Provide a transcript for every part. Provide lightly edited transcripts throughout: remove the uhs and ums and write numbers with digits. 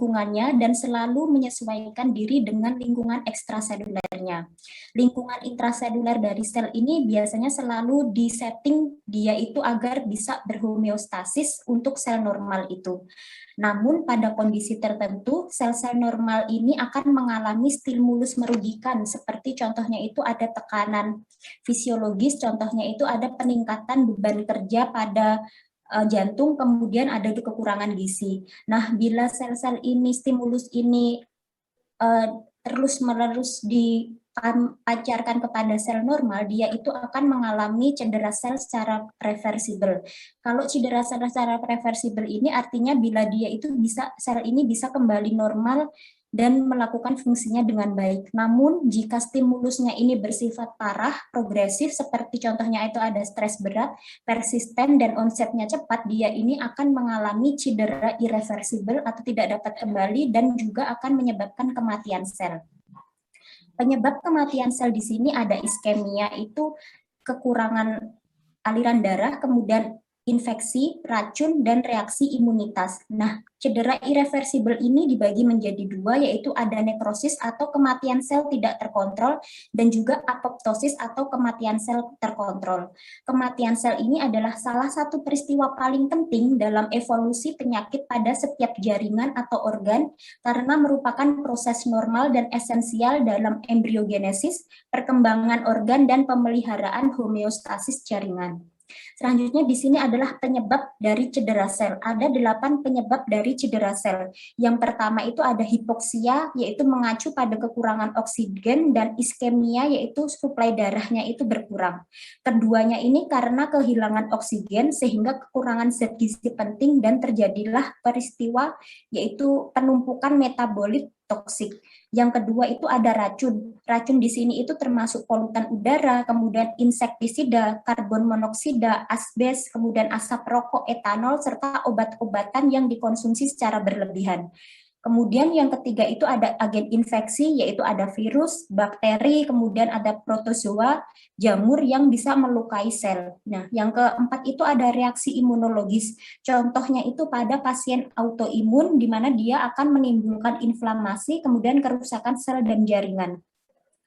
lingkungannya dan selalu menyesuaikan diri dengan lingkungan ekstraselulernya. Lingkungan intraseluler dari sel ini biasanya selalu disetting dia itu agar bisa berhomeostasis untuk sel normal itu. Namun pada kondisi tertentu, sel-sel normal ini akan mengalami stimulus merugikan, seperti contohnya itu ada tekanan fisiologis, contohnya itu ada peningkatan beban kerja pada jantung, kemudian ada kekurangan gizi. Nah, bila sel-sel ini, stimulus ini terus-menerus dipancarkan kepada sel normal, dia itu akan mengalami cedera sel secara reversibel. Kalau cedera sel secara reversibel ini artinya bila dia itu bisa, sel ini bisa kembali normal dan melakukan fungsinya dengan baik. Namun jika stimulusnya ini bersifat parah, progresif, seperti contohnya itu ada stres berat, persisten, dan onsetnya cepat, dia ini akan mengalami cedera irreversibel atau tidak dapat kembali dan juga akan menyebabkan kematian sel. Penyebab kematian sel di sini ada iskemia, itu kekurangan aliran darah, kemudian infeksi, racun, dan reaksi imunitas. Nah, cedera irreversibel ini dibagi menjadi dua, yaitu ada nekrosis atau kematian sel tidak terkontrol, dan juga apoptosis atau kematian sel terkontrol. Kematian sel ini adalah salah satu peristiwa paling penting dalam evolusi penyakit pada setiap jaringan atau organ, karena merupakan proses normal dan esensial dalam embriogenesis, perkembangan organ, dan pemeliharaan homeostasis jaringan. Selanjutnya di sini adalah penyebab dari cedera sel. Ada 8 penyebab dari cedera sel. Yang pertama itu ada hipoksia, yaitu mengacu pada kekurangan oksigen, dan iskemia, yaitu suplai darahnya itu berkurang. Keduanya ini karena kehilangan oksigen sehingga kekurangan zat gizi penting dan terjadilah peristiwa yaitu penumpukan metabolit toksik. Yang kedua itu ada racun. Racun di sini itu termasuk polutan udara, kemudian insektisida, karbon monoksida, asbes, kemudian asap rokok, etanol, serta obat-obatan yang dikonsumsi secara berlebihan. Kemudian yang ketiga itu ada agen infeksi, yaitu ada virus, bakteri, kemudian ada protozoa, jamur yang bisa melukai sel. Nah, yang keempat itu ada reaksi imunologis. Contohnya itu pada pasien autoimun, di mana dia akan menimbulkan inflamasi, kemudian kerusakan sel dan jaringan.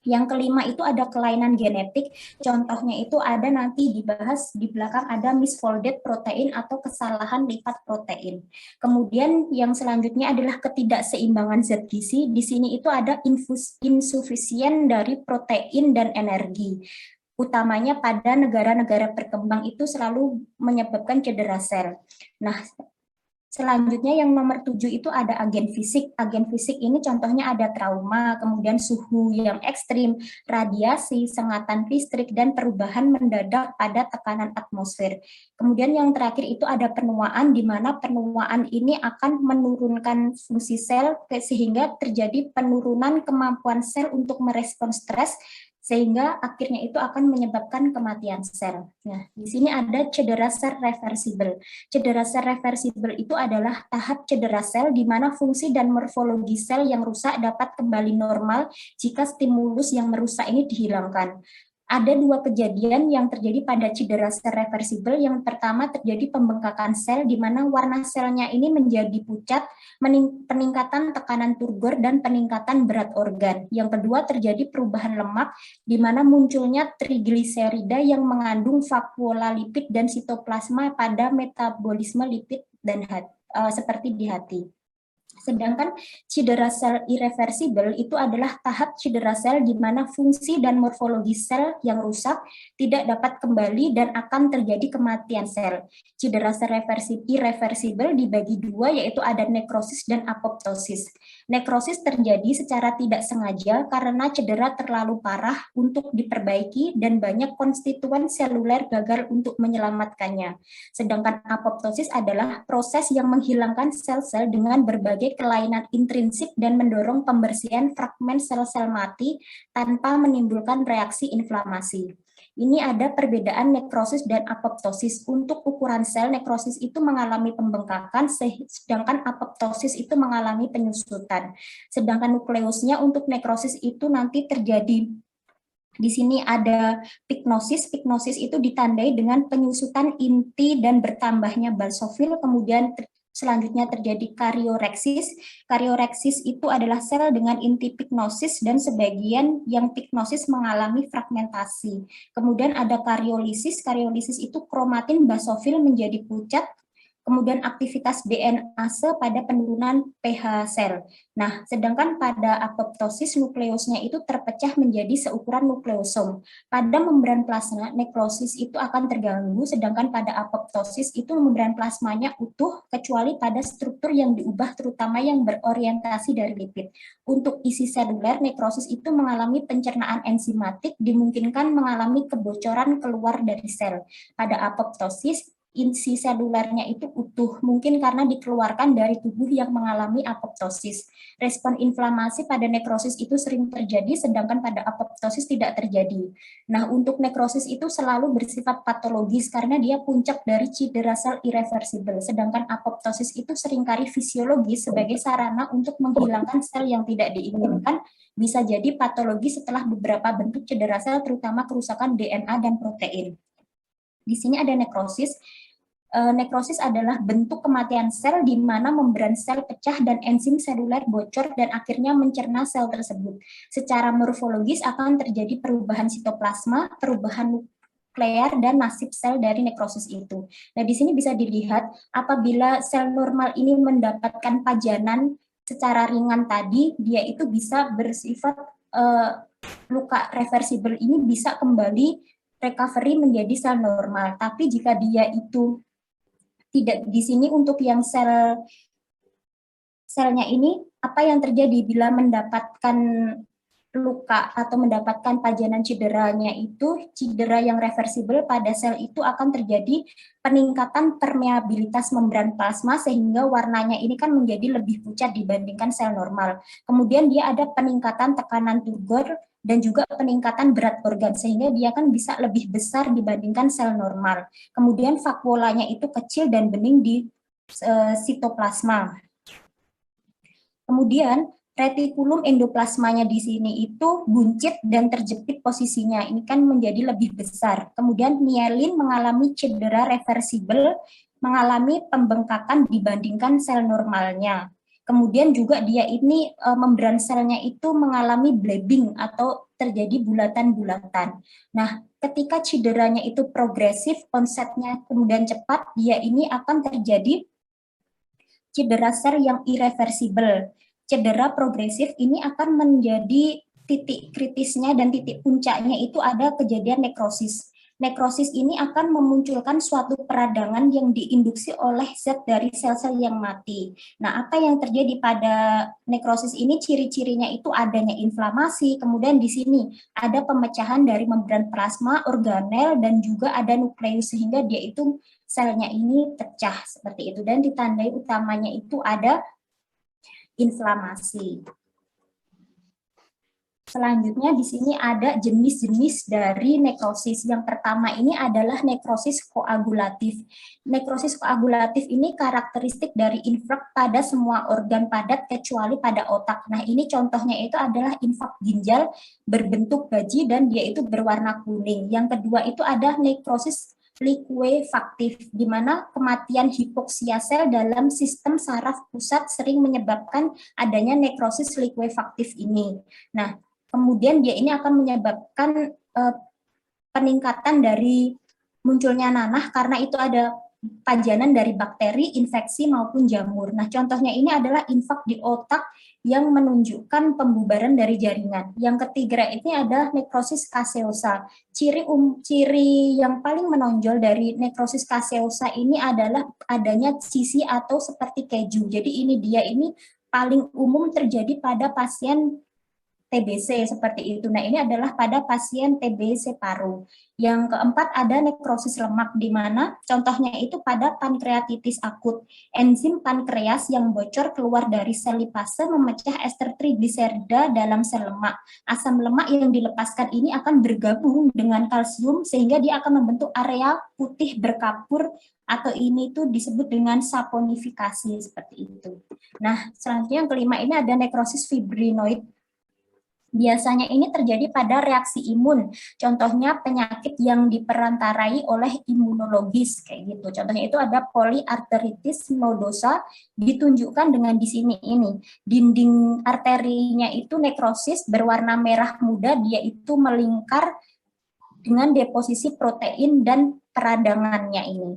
Yang kelima itu ada kelainan genetik, contohnya itu ada nanti dibahas di belakang, ada misfolded protein atau kesalahan lipat protein. Kemudian yang selanjutnya adalah ketidakseimbangan zat gizi, di sini itu ada insufisien dari protein dan energi. Utamanya pada negara-negara berkembang itu selalu menyebabkan cedera sel. Nah, selanjutnya yang nomor 7 itu ada agen fisik. Agen fisik ini contohnya ada trauma, kemudian suhu yang ekstrim, radiasi, sengatan listrik, dan perubahan mendadak pada tekanan atmosfer. Kemudian yang terakhir itu ada penuaan, di mana penuaan ini akan menurunkan fungsi sel sehingga terjadi penurunan kemampuan sel untuk merespon stres, sehingga akhirnya itu akan menyebabkan kematian sel. Nah, di sini ada cedera sel reversibel. Cedera sel reversibel itu adalah tahap cedera sel di mana fungsi dan morfologi sel yang rusak dapat kembali normal jika stimulus yang merusak ini dihilangkan. Ada 2 kejadian yang terjadi pada cedera sel reversibel. Yang pertama terjadi pembengkakan sel, di mana warna selnya ini menjadi pucat, peningkatan tekanan turgor, dan peningkatan berat organ. Yang kedua terjadi perubahan lemak, di mana munculnya trigliserida yang mengandung vakuolalipid dan sitoplasma pada metabolisme lipid dan seperti di hati. Sedangkan cedera sel irreversibel itu adalah tahap cedera sel di mana fungsi dan morfologi sel yang rusak tidak dapat kembali dan akan terjadi kematian sel. Cedera sel irreversibel dibagi 2, yaitu ada nekrosis dan apoptosis. Nekrosis terjadi secara tidak sengaja karena cedera terlalu parah untuk diperbaiki dan banyak konstituen seluler gagal untuk menyelamatkannya. Sedangkan apoptosis adalah proses yang menghilangkan sel-sel dengan berbagai kelainan intrinsik dan mendorong pembersihan fragmen sel-sel mati tanpa menimbulkan reaksi inflamasi. Ini ada perbedaan nekrosis dan apoptosis. Untuk ukuran sel, nekrosis itu mengalami pembengkakan, sedangkan apoptosis itu mengalami penyusutan. Sedangkan nukleusnya untuk nekrosis itu nanti terjadi, di sini ada piknosis. Piknosis itu ditandai dengan penyusutan inti dan bertambahnya basofil, kemudian Selanjutnya terjadi karioreksis. Karioreksis itu adalah sel dengan inti piknosis dan sebagian yang piknosis mengalami fragmentasi. Kemudian ada kariolisis. Kariolisis itu kromatin basofil menjadi pucat. Kemudian aktivitas DNase pada penurunan pH sel. Nah, sedangkan pada apoptosis nukleusnya itu terpecah menjadi seukuran nukleosom. Pada membran plasma, nekrosis itu akan terganggu, sedangkan pada apoptosis itu membran plasmanya utuh, kecuali pada struktur yang diubah, terutama yang berorientasi dari lipid. Untuk isi seluler, nekrosis itu mengalami pencernaan enzimatik, dimungkinkan mengalami kebocoran keluar dari sel. Pada apoptosis, isi selulernya itu utuh, mungkin karena dikeluarkan dari tubuh yang mengalami apoptosis. Respon inflamasi pada nekrosis itu sering terjadi, sedangkan pada apoptosis tidak terjadi. Nah, untuk nekrosis itu selalu bersifat patologis karena dia puncak dari cedera sel irreversibel, sedangkan apoptosis itu seringkali fisiologis sebagai sarana untuk menghilangkan sel yang tidak diinginkan, bisa jadi patologis setelah beberapa bentuk cedera sel, terutama kerusakan DNA dan protein. Di sini ada nekrosis. Nekrosis adalah bentuk kematian sel di mana membran sel pecah dan enzim seluler bocor dan akhirnya mencerna sel tersebut. Secara morfologis akan terjadi perubahan sitoplasma, perubahan nuklear, dan nasib sel dari nekrosis itu. Nah, di sini bisa dilihat apabila sel normal ini mendapatkan pajanan secara ringan tadi, dia itu bisa bersifat luka reversibel ini bisa kembali recovery menjadi sel normal. Tapi jika dia itu tidak, di sini untuk yang selnya ini, apa yang terjadi bila mendapatkan luka atau mendapatkan pajanan cederanya itu, cedera yang reversibel pada sel itu akan terjadi peningkatan permeabilitas membran plasma sehingga warnanya ini kan menjadi lebih pucat dibandingkan sel normal. Kemudian dia ada peningkatan tekanan turgor dan juga peningkatan berat organ sehingga dia kan bisa lebih besar dibandingkan sel normal. Kemudian vakuolanya itu kecil dan bening di sitoplasma. Kemudian retikulum endoplasmanya di sini itu buncit dan terjepit posisinya. Ini kan menjadi lebih besar. Kemudian mielin mengalami cedera reversibel, mengalami pembengkakan dibandingkan sel normalnya. Kemudian juga dia ini membran selnya itu mengalami blebbing atau terjadi bulatan-bulatan. Nah, ketika cederanya itu progresif, onsetnya kemudian cepat, dia ini akan terjadi cedera sel yang irreversibel. Cedera progresif ini akan menjadi titik kritisnya dan titik puncaknya itu ada kejadian nekrosis. Nekrosis ini akan memunculkan suatu peradangan yang diinduksi oleh zat dari sel-sel yang mati. Nah, apa yang terjadi pada nekrosis ini, ciri-cirinya itu adanya inflamasi, kemudian di sini ada pemecahan dari membran plasma, organel, dan juga ada nukleus, sehingga dia itu selnya ini pecah seperti itu, dan ditandai utamanya itu ada inflamasi. Selanjutnya di sini ada jenis-jenis dari nekrosis. Yang pertama ini adalah nekrosis koagulatif. Nekrosis koagulatif ini karakteristik dari infrak pada semua organ padat kecuali pada otak. Nah, ini contohnya itu adalah infak ginjal berbentuk gaji dan dia itu berwarna kuning. Yang kedua itu ada nekrosis liquefaktif, di mana kematian hipoksia sel dalam sistem saraf pusat sering menyebabkan adanya nekrosis liquefaktif ini. Nah, kemudian dia ini akan menyebabkan peningkatan dari munculnya nanah karena itu ada pajanan dari bakteri, infeksi maupun jamur. Nah, contohnya ini adalah infak di otak yang menunjukkan pembubaran dari jaringan. Yang ketiga ini adalah nekrosis caseosa. Ciri yang paling menonjol dari nekrosis caseosa ini adalah adanya sisi atau seperti keju. Jadi ini paling umum terjadi pada pasien TBC seperti itu. Nah, ini adalah pada pasien TBC paru. Yang keempat ada nekrosis lemak, di mana contohnya itu pada pankreatitis akut. Enzim pankreas yang bocor keluar dari sel lipase memecah ester trigliserida dalam sel lemak. Asam lemak yang dilepaskan ini akan bergabung dengan kalsium sehingga dia akan membentuk area putih berkapur atau ini itu disebut dengan saponifikasi seperti itu. Nah, selanjutnya yang kelima ini ada nekrosis fibrinoid. Biasanya ini terjadi pada reaksi imun, contohnya penyakit yang diperantarai oleh imunologis kayak gitu. Contohnya itu ada polyarteritis nodosa, ditunjukkan dengan di sini ini. Dinding arterinya itu nekrosis berwarna merah muda, dia itu melingkar dengan deposisi protein dan peradangannya ini.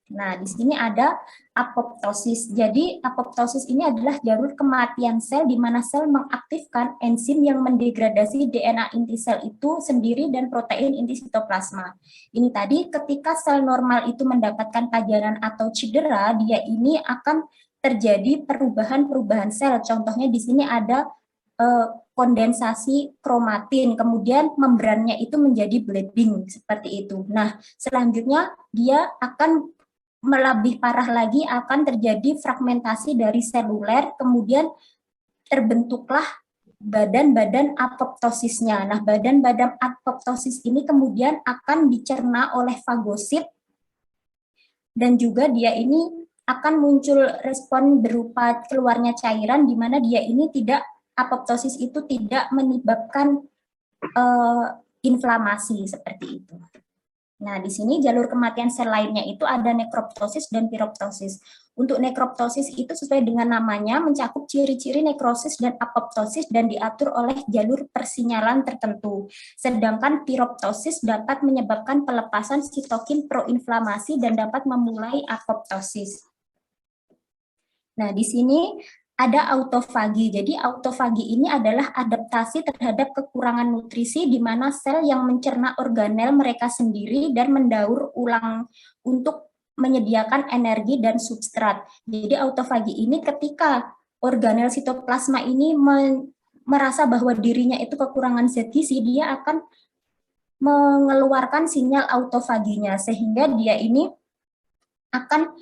Nah, di sini ada apoptosis. Jadi, apoptosis ini adalah jalur kematian sel di mana sel mengaktifkan enzim yang mendegradasi DNA inti sel itu sendiri dan protein inti sitoplasma. Ini tadi ketika sel normal itu mendapatkan pajanan atau cedera, dia ini akan terjadi perubahan-perubahan sel. Contohnya di sini ada kondensasi kromatin, kemudian membrannya itu menjadi bleeding seperti itu. Nah, selanjutnya dia akan lebih parah lagi, akan terjadi fragmentasi dari seluler, kemudian terbentuklah badan-badan apoptosisnya. Nah, badan-badan apoptosis ini kemudian akan dicerna oleh fagosit, dan juga dia ini akan muncul respon berupa keluarnya cairan, di mana dia ini tidak, apoptosis itu tidak menyebabkan inflamasi seperti itu. Nah, di sini jalur kematian sel lainnya itu ada nekroptosis dan piroptosis. Untuk nekroptosis itu sesuai dengan namanya, mencakup ciri-ciri nekrosis dan apoptosis dan diatur oleh jalur persinyalan tertentu. Sedangkan piroptosis dapat menyebabkan pelepasan sitokin proinflamasi dan dapat memulai apoptosis. Nah, di sini ada autofagi. Jadi autofagi ini adalah adaptasi terhadap kekurangan nutrisi di mana sel yang mencerna organel mereka sendiri dan mendaur ulang untuk menyediakan energi dan substrat. Jadi autofagi ini ketika organel sitoplasma ini merasa bahwa dirinya itu kekurangan zat gizi, dia akan mengeluarkan sinyal autofaginya sehingga dia ini akan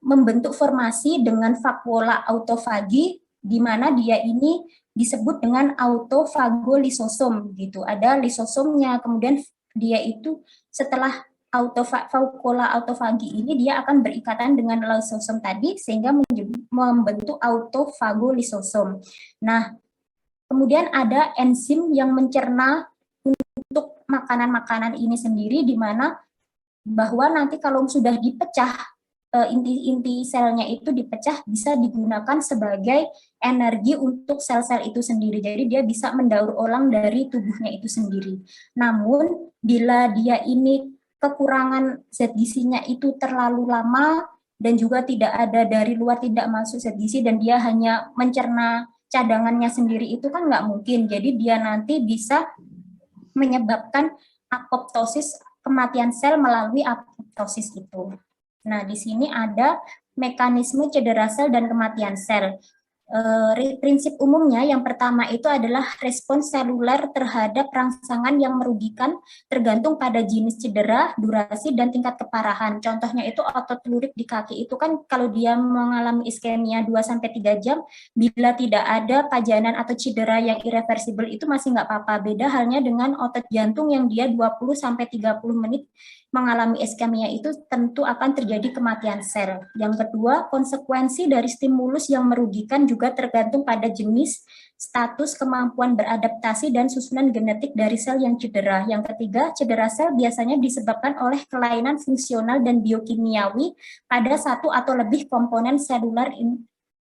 membentuk formasi dengan vakuola autofagi, di mana dia ini disebut dengan autofagolisosom gitu. Ada lisosomnya, kemudian dia itu setelah vakuola autofagi ini dia akan berikatan dengan lisosom tadi sehingga membentuk autofagolisosom. Nah, kemudian ada enzim yang mencerna untuk makanan-makanan ini sendiri, di mana bahwa nanti kalau sudah dipecah, inti-inti selnya itu dipecah, bisa digunakan sebagai energi untuk sel-sel itu sendiri. Jadi dia bisa mendaur ulang dari tubuhnya itu sendiri. Namun bila dia ini kekurangan zat gizinya itu terlalu lama dan juga tidak ada dari luar, tidak masuk zat gizi, dan dia hanya mencerna cadangannya sendiri, itu kan nggak mungkin. Jadi dia nanti bisa menyebabkan apoptosis, kematian sel melalui apoptosis itu. Nah, di sini ada mekanisme cedera sel dan kematian sel. Prinsip umumnya yang pertama itu adalah respons seluler terhadap rangsangan yang merugikan tergantung pada jenis cedera, durasi, dan tingkat keparahan. Contohnya itu otot lurik di kaki itu kan kalau dia mengalami iskemia 2-3 jam, bila tidak ada pajanan atau cedera yang irreversibel itu masih nggak apa-apa. Beda halnya dengan otot jantung yang dia 20-30 menit mengalami iskemia, itu tentu akan terjadi kematian sel. Yang kedua, konsekuensi dari stimulus yang merugikan juga tergantung pada jenis, status, kemampuan beradaptasi, dan susunan genetik dari sel yang cedera. Yang ketiga, cedera sel biasanya disebabkan oleh kelainan fungsional dan biokimiawi pada satu atau lebih komponen seluler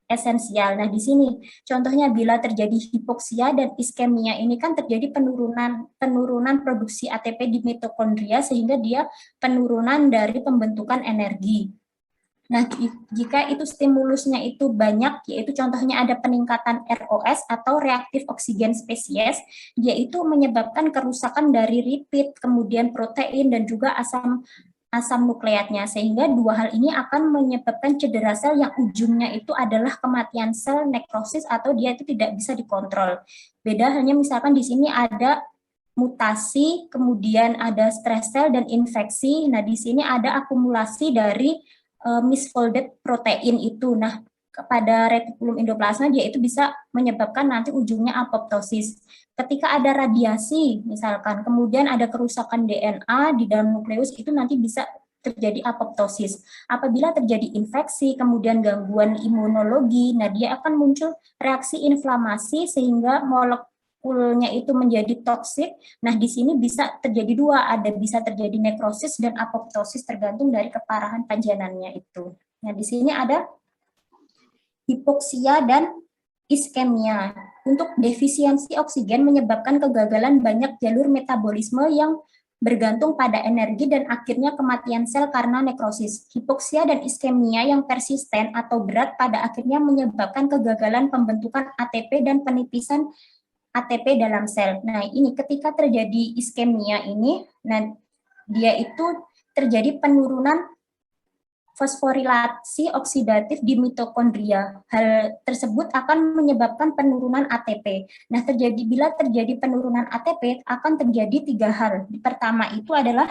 esensial. Nah, di sini contohnya bila terjadi hipoksia dan iskemia, ini kan terjadi penurunan produksi ATP di mitokondria sehingga dia penurunan dari pembentukan energi. Nah, jika itu stimulusnya itu banyak, yaitu contohnya ada peningkatan ROS atau reaktif oksigen spesies, dia itu menyebabkan kerusakan dari lipid, kemudian protein, dan juga asam nukleatnya, sehingga dua hal ini akan menyebabkan cedera sel yang ujungnya itu adalah kematian sel, nekrosis, atau dia itu tidak bisa dikontrol. Beda hanya misalkan di sini ada mutasi, kemudian ada stress cell dan infeksi. Nah, di sini ada akumulasi dari misfolded protein itu. Nah, kepada retikulum endoplasma dia itu bisa menyebabkan nanti ujungnya apoptosis. Ketika ada radiasi misalkan, kemudian ada kerusakan DNA di dalam nukleus, itu nanti bisa terjadi apoptosis. Apabila terjadi infeksi, kemudian gangguan imunologi, nah dia akan muncul reaksi inflamasi sehingga molekulnya itu menjadi toksik. Nah, di sini bisa terjadi dua, bisa terjadi nekrosis dan apoptosis tergantung dari keparahan panjenengannya itu. Nah, di sini ada hipoksia dan iskemia. Untuk defisiensi oksigen menyebabkan kegagalan banyak jalur metabolisme yang bergantung pada energi dan akhirnya kematian sel karena nekrosis. Hipoksia dan iskemia yang persisten atau berat pada akhirnya menyebabkan kegagalan pembentukan ATP dan penipisan ATP dalam sel. Nah, ini ketika terjadi iskemia ini, nah dia itu terjadi penurunan fosforilasi oksidatif di mitokondria. Hal tersebut akan menyebabkan penurunan ATP. Nah, bila terjadi penurunan ATP akan terjadi tiga hal. Pertama itu adalah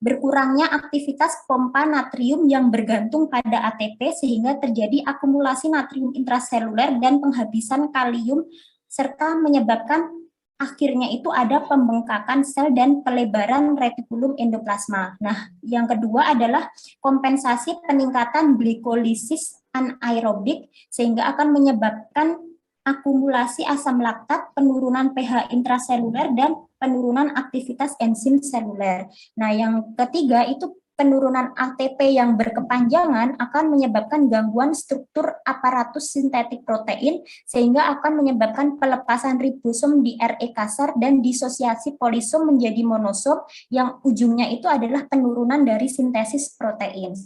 berkurangnya aktivitas pompa natrium yang bergantung pada ATP sehingga terjadi akumulasi natrium intraseluler dan penghabisan kalium serta menyebabkan akhirnya itu ada pembengkakan sel dan pelebaran retikulum endoplasma. Nah, yang kedua adalah kompensasi peningkatan glikolisis anaerobik sehingga akan menyebabkan akumulasi asam laktat, penurunan pH intraseluler, dan penurunan aktivitas enzim seluler. Nah, yang ketiga itu penurunan ATP yang berkepanjangan akan menyebabkan gangguan struktur aparatus sintetik protein sehingga akan menyebabkan pelepasan ribosom di RE kasar dan disosiasi polisom menjadi monosom yang ujungnya itu adalah penurunan dari sintesis protein.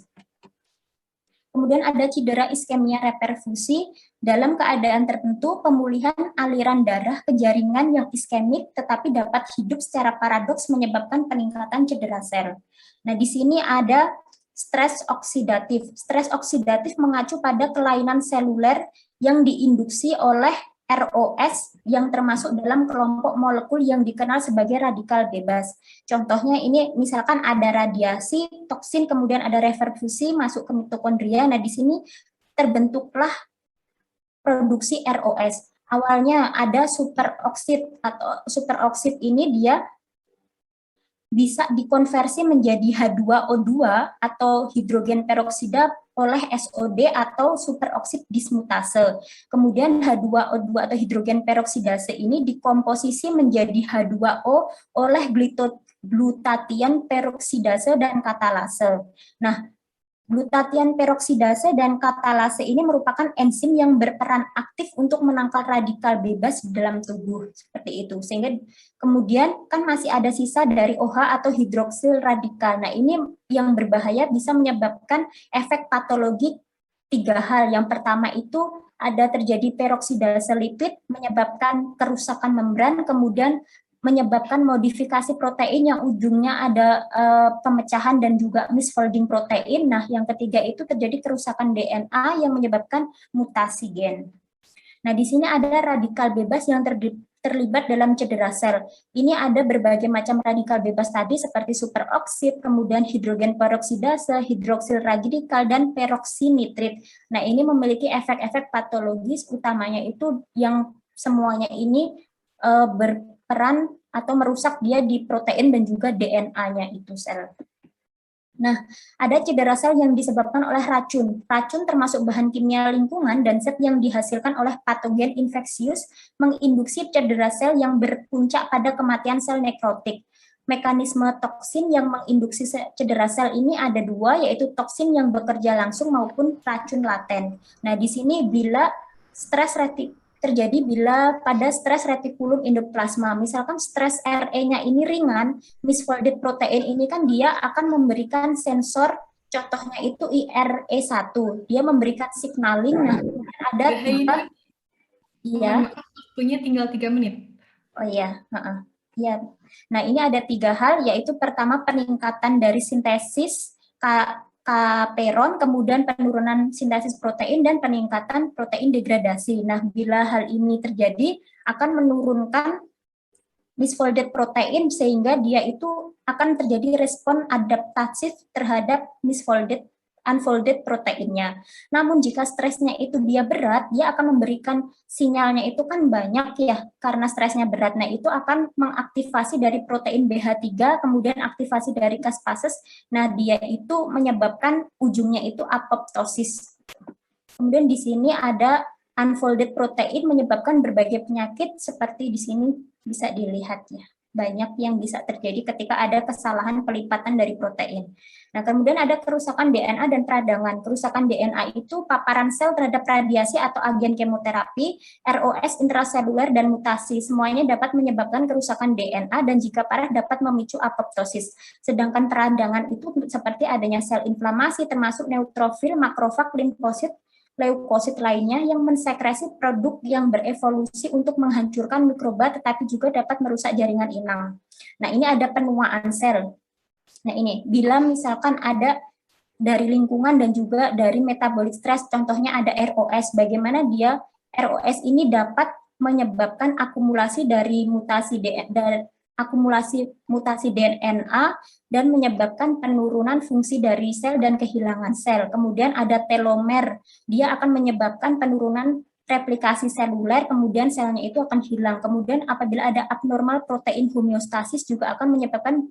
Kemudian ada cedera iskemia reperfusi. Dalam keadaan tertentu, pemulihan aliran darah ke jaringan yang iskemik tetapi dapat hidup secara paradoks menyebabkan peningkatan cedera sel. Nah, di sini ada stres oksidatif. Stres oksidatif mengacu pada kelainan seluler yang diinduksi oleh ROS yang termasuk dalam kelompok molekul yang dikenal sebagai radikal bebas. Contohnya ini misalkan ada radiasi, toksin, kemudian ada reperfusi masuk ke mitokondria. Nah, di sini terbentuklah produksi ROS. Awalnya ada superoksid atau superoksid ini dia bisa dikonversi menjadi H2O2 atau hidrogen peroksida oleh SOD atau superoksid dismutase. Kemudian H2O2 atau hidrogen peroksidase ini dikomposisi menjadi H2O oleh glutatian peroksidase dan katalase. Nah, glutatian peroksidase dan katalase ini merupakan enzim yang berperan aktif untuk menangkal radikal bebas di dalam tubuh, seperti itu. Sehingga kemudian kan masih ada sisa dari OH atau hidroksil radikal. Nah, ini yang berbahaya bisa menyebabkan efek patologi tiga hal. Yang pertama itu ada terjadi peroksidase lipid menyebabkan kerusakan membran, kemudian menyebabkan modifikasi protein yang ujungnya ada pemecahan dan juga misfolding protein. Nah, yang ketiga itu terjadi kerusakan DNA yang menyebabkan mutasi gen. Nah, di sini ada radikal bebas yang terlibat dalam cedera sel. Ini ada berbagai macam radikal bebas tadi seperti superoksid, kemudian hidrogen peroksidase, hidroksil radikal, dan peroksinitrit. Nah, ini memiliki efek-efek patologis utamanya itu yang semuanya ini berperan atau merusak dia di protein dan juga DNA-nya itu sel. Nah, ada cedera sel yang disebabkan oleh racun. Racun termasuk bahan kimia lingkungan dan zat yang dihasilkan oleh patogen infeksius menginduksi cedera sel yang berpuncak pada kematian sel nekrotik. Mekanisme toksin yang menginduksi cedera sel ini ada dua, yaitu toksin yang bekerja langsung maupun racun laten. Nah, di sini bila stres terjadi bila pada stres retikulum endoplasma. Misalkan stres RE-nya ini ringan, misfolded protein ini kan dia akan memberikan sensor, contohnya itu IRE1. Dia memberikan signaling, nah ada tiga. Iya. Waktunya tinggal 3 menit. Oh iya, ya. Nah, ini ada tiga hal, yaitu pertama peningkatan dari sintesis kaperon, kemudian penurunan sintesis protein, dan peningkatan protein degradasi. Nah, bila hal ini terjadi, akan menurunkan misfolded protein, sehingga dia itu akan terjadi respon adaptatif terhadap unfolded proteinnya. Namun jika stresnya itu dia berat, dia akan memberikan sinyalnya itu kan banyak ya, karena stresnya berat. Nah, itu akan mengaktifasi dari protein BH3, kemudian aktivasi dari kaspases. Nah, dia itu menyebabkan ujungnya itu apoptosis. Kemudian di sini ada unfolded protein menyebabkan berbagai penyakit seperti di sini bisa dilihat ya. Banyak yang bisa terjadi ketika ada kesalahan pelipatan dari protein. Nah, kemudian ada kerusakan DNA dan peradangan. Kerusakan DNA itu paparan sel terhadap radiasi atau agen kemoterapi, ROS intraseluler dan mutasi. Semuanya dapat menyebabkan kerusakan DNA dan jika parah dapat memicu apoptosis. Sedangkan peradangan itu seperti adanya sel inflamasi termasuk neutrofil, makrofag, limfosit, leukosit lainnya yang mensekresi produk yang berevolusi untuk menghancurkan mikroba tetapi juga dapat merusak jaringan inang. Nah, ini ada penuaan sel. Nah, ini bila misalkan ada dari lingkungan dan juga dari metabolic stress, contohnya ada ROS, bagaimana dia ROS ini dapat menyebabkan akumulasi dari akumulasi mutasi DNA dan menyebabkan penurunan fungsi dari sel dan kehilangan sel. Kemudian ada telomer, dia akan menyebabkan penurunan replikasi seluler, kemudian selnya itu akan hilang. Kemudian apabila ada abnormal protein homeostasis juga akan menyebabkan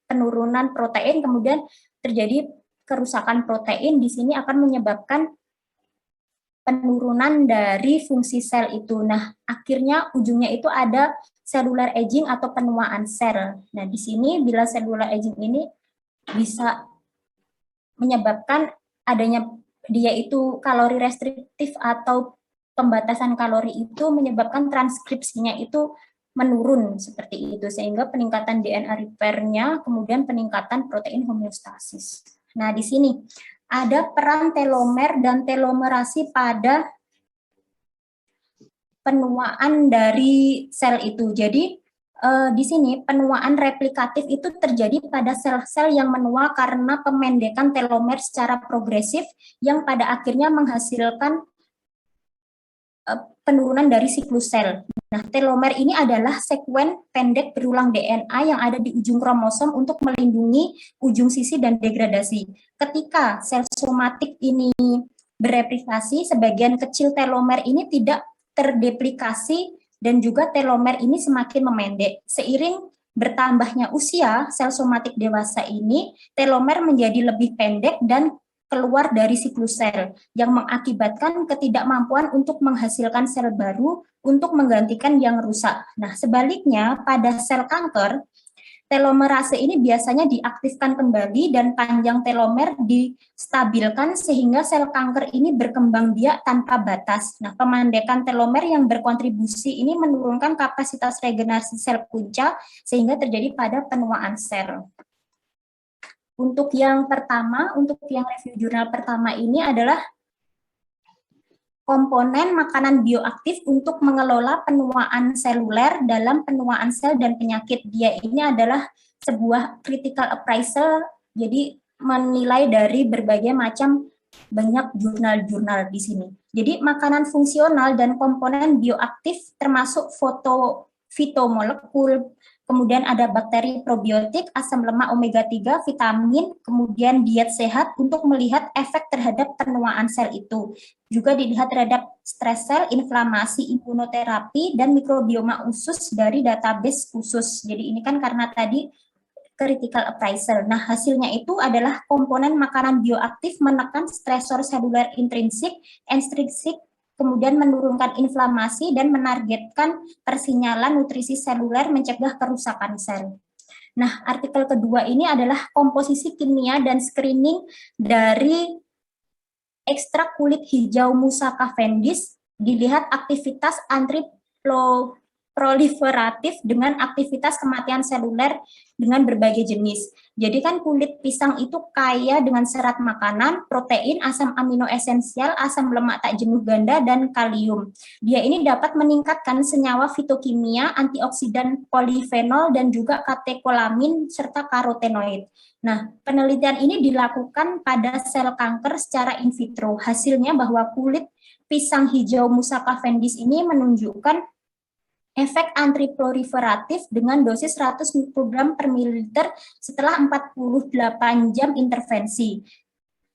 penurunan protein, kemudian terjadi kerusakan protein. Di sini akan menyebabkan penurunan dari fungsi sel itu. Nah, akhirnya ujungnya itu ada cellular aging atau penuaan sel. Nah, di sini bila cellular aging ini bisa menyebabkan adanya dia itu kalori restriktif atau pembatasan kalori itu menyebabkan transkripsinya itu menurun seperti itu sehingga peningkatan DNA repair-nya kemudian peningkatan protein homeostasis. Nah, di sini ada peran telomer dan telomerasi pada penuaan dari sel itu. Jadi di sini penuaan replikatif itu terjadi pada sel-sel yang menua karena pemendekan telomer secara progresif yang pada akhirnya menghasilkan penurunan dari siklus sel. Nah, telomer ini adalah sekuen pendek berulang DNA yang ada di ujung kromosom untuk melindungi ujung sisi dan degradasi. Ketika sel somatik ini bereplikasi, sebagian kecil telomer ini tidak terdeplikasi dan juga telomer ini semakin memendek. Seiring bertambahnya usia sel somatik dewasa ini, telomer menjadi lebih pendek dan keluar dari siklus sel yang mengakibatkan ketidakmampuan untuk menghasilkan sel baru untuk menggantikan yang rusak. Nah, sebaliknya pada sel kanker, telomerase ini biasanya diaktifkan kembali dan panjang telomer distabilkan sehingga sel kanker ini berkembang biak tanpa batas. Nah, pemandekan telomer yang berkontribusi ini menurunkan kapasitas regenerasi sel punca sehingga terjadi pada penuaan sel. Untuk yang pertama, untuk yang review jurnal pertama ini adalah komponen makanan bioaktif untuk mengelola penuaan seluler dalam penuaan sel dan penyakit. Dia ini adalah sebuah critical appraisal, jadi menilai dari berbagai macam banyak jurnal-jurnal di sini. Jadi makanan fungsional dan komponen bioaktif termasuk fitomolekul, kemudian ada bakteri probiotik, asam lemak omega 3, vitamin, kemudian diet sehat untuk melihat efek terhadap penuaan sel itu. Juga dilihat terhadap stres sel, inflamasi, imunoterapi, dan mikrobioma usus dari database khusus. Jadi ini kan karena tadi critical appraisal. Nah, hasilnya itu adalah komponen makanan bioaktif menekan stresor seluler intrinsik, ekstrinsik, kemudian menurunkan inflamasi dan menargetkan persinyalan nutrisi seluler mencegah kerusakan sel. Nah, artikel kedua ini adalah komposisi kimia dan screening dari ekstrak kulit hijau Musa cavendish, dilihat aktivitas antiproliferatif dengan aktivitas kematian seluler dengan berbagai jenis. Jadi kan kulit pisang itu kaya dengan serat makanan, protein, asam amino esensial, asam lemak tak jenuh ganda, dan kalium. Dia ini dapat meningkatkan senyawa fitokimia, antioksidan polifenol, dan juga katekolamin serta karotenoid. Nah, penelitian ini dilakukan pada sel kanker secara in vitro. Hasilnya bahwa kulit pisang hijau Musa cavendish ini menunjukkan efek antiproliferatif dengan dosis 100 mikrogram per mililiter setelah 48 jam intervensi.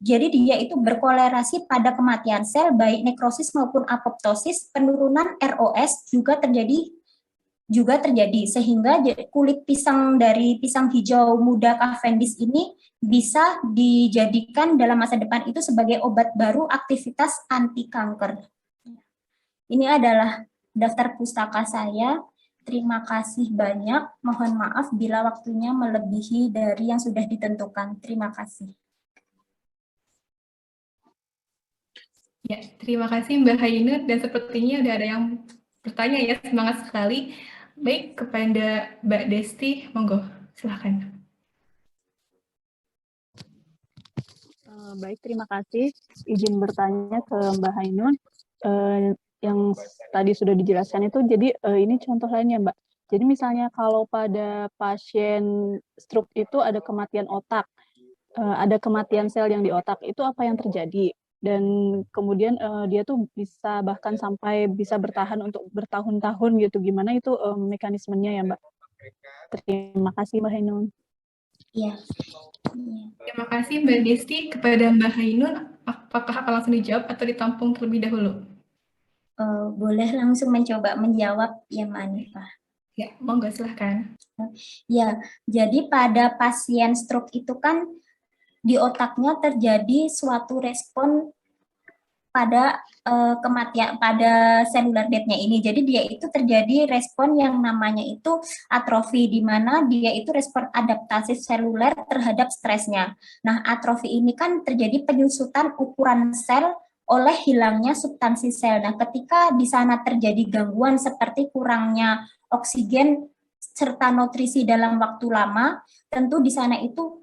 Jadi dia itu berkolerasi pada kematian sel, baik nekrosis maupun apoptosis, penurunan ROS juga terjadi sehingga kulit pisang dari pisang hijau muda cavendish ini bisa dijadikan dalam masa depan itu sebagai obat baru aktivitas anti kanker. Ini adalah daftar pustaka saya. Terima kasih banyak. Mohon maaf bila waktunya melebihi dari yang sudah ditentukan. Terima kasih. Ya, terima kasih Mbak Hainur, dan sepertinya udah ada yang bertanya ya, semangat sekali. Baik, kepada Mbak Desti, monggo, silahkan. Baik, terima kasih. Izin bertanya ke Mbak Hainun. Yang tadi sudah dijelaskan itu, jadi ini contoh lainnya, Mbak. Jadi misalnya kalau pada pasien stroke itu ada kematian otak, ada kematian sel yang di otak, itu apa yang terjadi? Dan kemudian dia tuh bisa bahkan sampai bisa bertahan untuk bertahun-tahun gitu. Gimana itu mekanismenya ya, Mbak? Terima kasih, Mbak Hainun. Iya. Terima kasih Mbak Desti. Kepada Mbak Hainun, apakah akan langsung dijawab atau ditampung terlebih dahulu? Boleh langsung mencoba menjawab ya Mbak Anifah. Ya, monggo silahkan. Ya, jadi pada pasien stroke itu kan di otaknya terjadi suatu respon pada kematian pada selular death-nya ini. Jadi dia itu terjadi respon yang namanya itu atrofi, di mana dia itu respon adaptasi seluler terhadap stresnya. Nah, atrofi ini kan terjadi penyusutan ukuran sel oleh hilangnya substansi sel. Nah, ketika di sana terjadi gangguan seperti kurangnya oksigen serta nutrisi dalam waktu lama, tentu di sana itu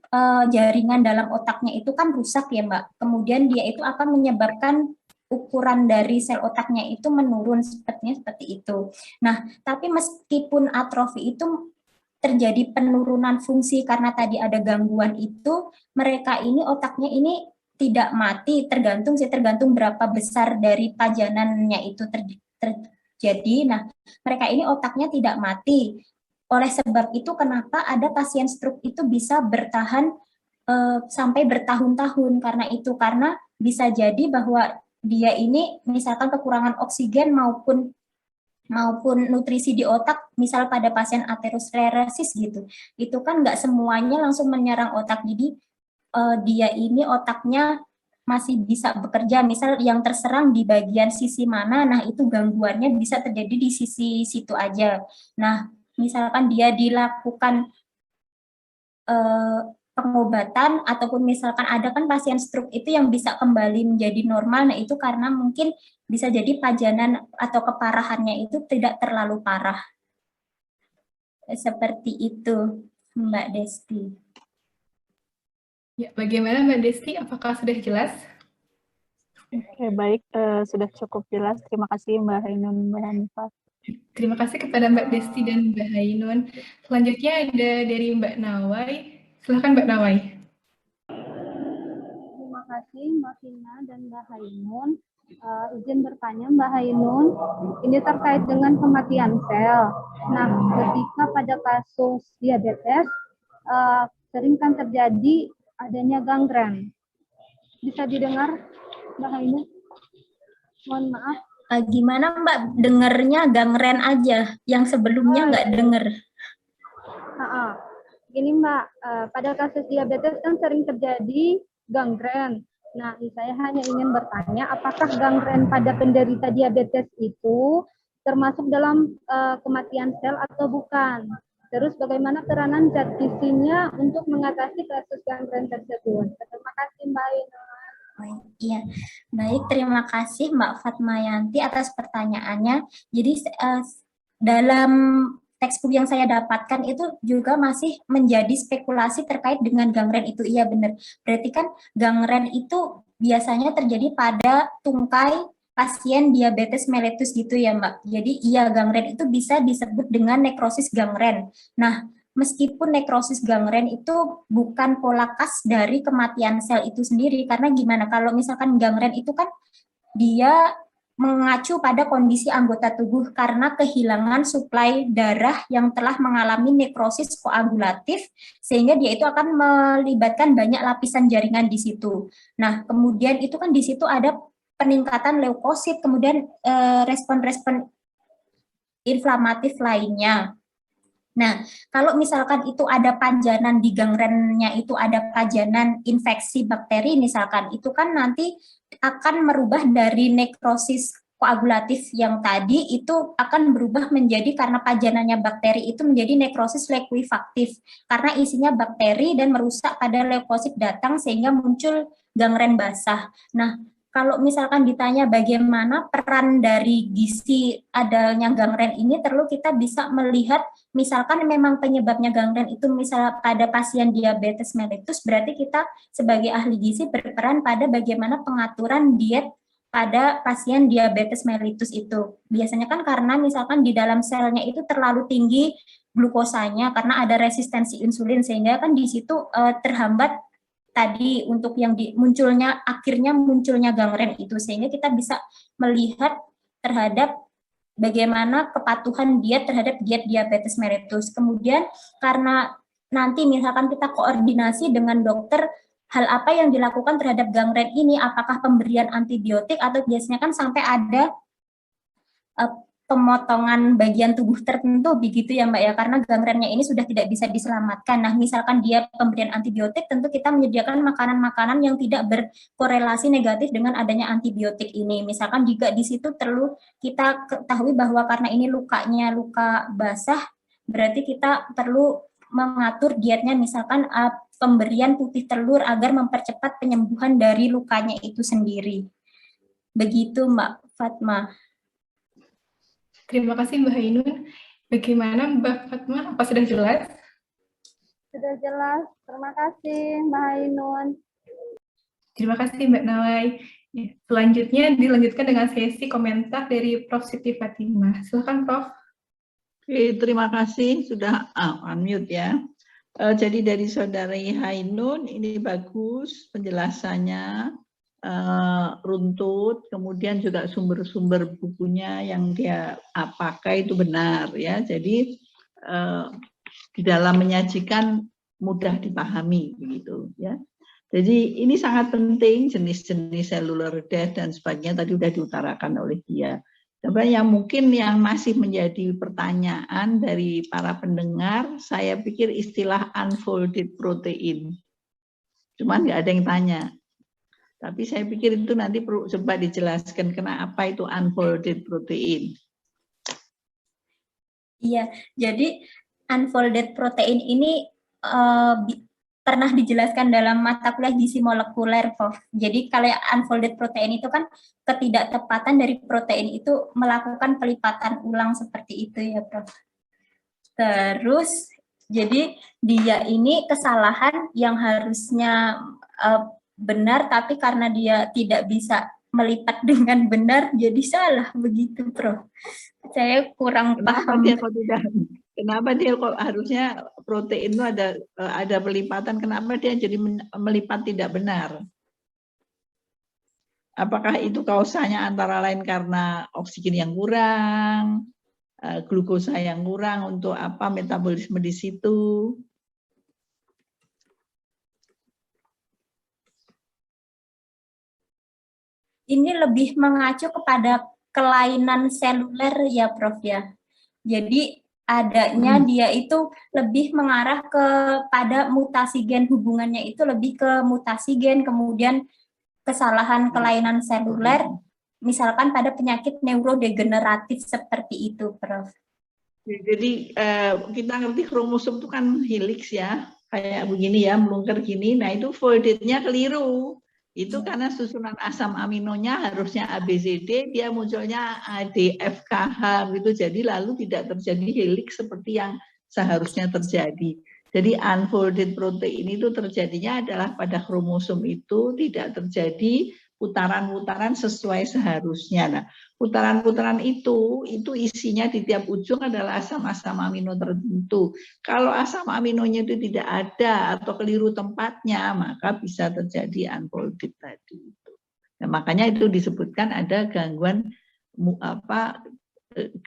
jaringan dalam otaknya itu kan rusak ya Mbak. Kemudian dia itu akan menyebabkan ukuran dari sel otaknya itu menurun seperti itu. Nah, tapi meskipun atrofi itu terjadi penurunan fungsi karena tadi ada gangguan itu, mereka ini otaknya ini tidak mati, tergantung berapa besar dari pajanannya itu terjadi. Nah, mereka ini otaknya tidak mati. Oleh sebab itu kenapa ada pasien stroke itu bisa bertahan sampai bertahun-tahun karena bisa jadi bahwa dia ini misalkan kekurangan oksigen maupun nutrisi di otak, misal pada pasien aterosklerosis gitu, itu kan nggak semuanya langsung menyerang otak, jadi dia ini otaknya masih bisa bekerja, misal yang terserang di bagian sisi mana, nah itu gangguannya bisa terjadi di sisi situ aja. Nah, misalkan dia dilakukan pengobatan ataupun misalkan ada kan pasien stroke itu yang bisa kembali menjadi normal, nah itu karena mungkin bisa jadi pajanan atau keparahannya itu tidak terlalu parah. Seperti itu, Mbak Desti. Ya, bagaimana Mbak Desti? Apakah sudah jelas? Oke, baik. Sudah cukup jelas. Terima kasih Mbak Hainun, Mbak Hanifah. Terima kasih kepada Mbak Desti dan Mbak Hainun. Selanjutnya ada dari Mbak Nawai. Silahkan Mbak Nawai. Terima kasih Mbak Vina dan Mbak Hainun. Izin bertanya Mbak Hainun, ini terkait dengan kematian sel. Nah, ketika pada kasus diabetes, sering kan terjadi adanya gangren. Bisa didengar Mbak Hainun? Mohon maaf. Gimana Mbak, dengernya gangren aja, yang sebelumnya nggak denger. Gini Mbak, pada kasus diabetes kan sering terjadi gangren. Nah, saya hanya ingin bertanya, apakah gangren pada penderita diabetes itu termasuk dalam kematian sel atau bukan? Terus bagaimana peranan zat gizinya untuk mengatasi kasus gangren tersebut? Terima kasih Mbak Ina. Iya, baik. Terima kasih Mbak Fatmayanti atas pertanyaannya. Jadi dalam textbook yang saya dapatkan itu juga masih menjadi spekulasi terkait dengan gangren itu. Iya benar. Berarti kan gangren itu biasanya terjadi pada tungkai pasien diabetes mellitus gitu ya Mbak. Jadi iya, gangren itu bisa disebut dengan nekrosis gangren. Nah, meskipun nekrosis gangren itu bukan pola khas dari kematian sel itu sendiri, karena gimana, kalau misalkan gangren itu kan dia mengacu pada kondisi anggota tubuh karena kehilangan suplai darah yang telah mengalami nekrosis koagulatif, sehingga dia itu akan melibatkan banyak lapisan jaringan di situ. Nah, kemudian itu kan di situ ada peningkatan leukosit, kemudian respon-respon inflamatif lainnya. Nah, kalau misalkan itu ada pajanan di gangrennya, itu ada pajanan infeksi bakteri misalkan, itu kan nanti akan merubah dari nekrosis koagulatif yang tadi itu akan berubah menjadi, karena pajanannya bakteri itu menjadi nekrosis lekuifaktif karena isinya bakteri dan merusak pada leukosit datang sehingga muncul gangren basah. Nah, kalau misalkan ditanya bagaimana peran dari gizi adanya gangren ini, perlu kita bisa melihat, misalkan memang penyebabnya gangren itu misalnya pada pasien diabetes mellitus, berarti kita sebagai ahli gizi berperan pada bagaimana pengaturan diet pada pasien diabetes mellitus itu. Biasanya kan karena misalkan di dalam selnya itu terlalu tinggi glukosanya karena ada resistensi insulin, sehingga kan di situ terhambat tadi untuk yang akhirnya munculnya gangren itu, sehingga kita bisa melihat terhadap bagaimana kepatuhan diet terhadap diet diabetes mellitus. Kemudian karena nanti misalkan kita koordinasi dengan dokter, hal apa yang dilakukan terhadap gangren ini, apakah pemberian antibiotik atau biasanya kan sampai ada pemotongan bagian tubuh tertentu begitu ya Mbak ya, karena gangrennya ini sudah tidak bisa diselamatkan. Nah, misalkan dia pemberian antibiotik, tentu kita menyediakan makanan-makanan yang tidak berkorelasi negatif dengan adanya antibiotik ini. Misalkan juga di situ perlu kita ketahui bahwa karena ini lukanya luka basah, berarti kita perlu mengatur dietnya, misalkan pemberian putih telur agar mempercepat penyembuhan dari lukanya itu sendiri. Begitu Mbak Fatma. Terima kasih Mbak Ainun. Bagaimana Mbak Fatma? Apa sudah jelas? Sudah jelas. Terima kasih Mbak Ainun. Terima kasih Mbak Nawai. Ya, selanjutnya dilanjutkan dengan sesi komentar dari Prof. Siti Fatimah. Silakan Prof. Oke, terima kasih sudah unmute ya. Jadi dari Saudari Ainun ini bagus penjelasannya. Runtut, kemudian juga sumber-sumber bukunya yang dia pakai itu benar ya. Jadi di dalam menyajikan mudah dipahami begitu ya. Jadi ini sangat penting, jenis-jenis cellular death dan sebagainya tadi sudah diutarakan oleh dia. Tapi yang mungkin yang masih menjadi pertanyaan dari para pendengar, saya pikir istilah unfolded protein. Cuman nggak ada yang tanya. Tapi saya pikir itu nanti perlu coba dijelaskan kenapa itu unfolded protein. Iya, jadi unfolded protein ini pernah dijelaskan dalam mata kuliah gizi molekuler, Prof. Jadi kalau unfolded protein itu kan ketidaktepatan dari protein itu melakukan pelipatan ulang seperti itu ya, Prof. Terus jadi dia ini kesalahan yang harusnya benar, tapi karena dia tidak bisa melipat dengan benar, jadi salah begitu, Prof. Saya kurang paham. Kenapa dia kok harusnya protein itu ada pelipatan? Kenapa dia jadi melipat tidak benar? Apakah itu kausanya antara lain karena oksigen yang kurang, glukosa yang kurang untuk apa metabolisme di situ? Ini lebih mengacu kepada kelainan seluler ya, Prof ya. Jadi adanya dia itu lebih mengarah kepada mutasi gen, hubungannya itu lebih ke mutasi gen, kemudian kesalahan kelainan seluler, misalkan pada penyakit neurodegeneratif seperti itu, Prof. Jadi kita ngerti kromosom itu kan helix ya, kayak begini ya, melungker gini. Nah itu foldednya keliru. Itu karena susunan asam aminonya harusnya ABCD, dia munculnya ADFKH gitu. Jadi lalu tidak terjadi helix seperti yang seharusnya terjadi. Jadi unfolded protein itu terjadinya adalah pada kromosom itu tidak terjadi putaran-putaran sesuai seharusnya. Nah, putaran-putaran itu isinya di tiap ujung adalah asam-asam amino tertentu. Kalau asam aminonya itu tidak ada atau keliru tempatnya, maka bisa terjadi unfolded tadi. Nah, makanya itu disebutkan ada gangguan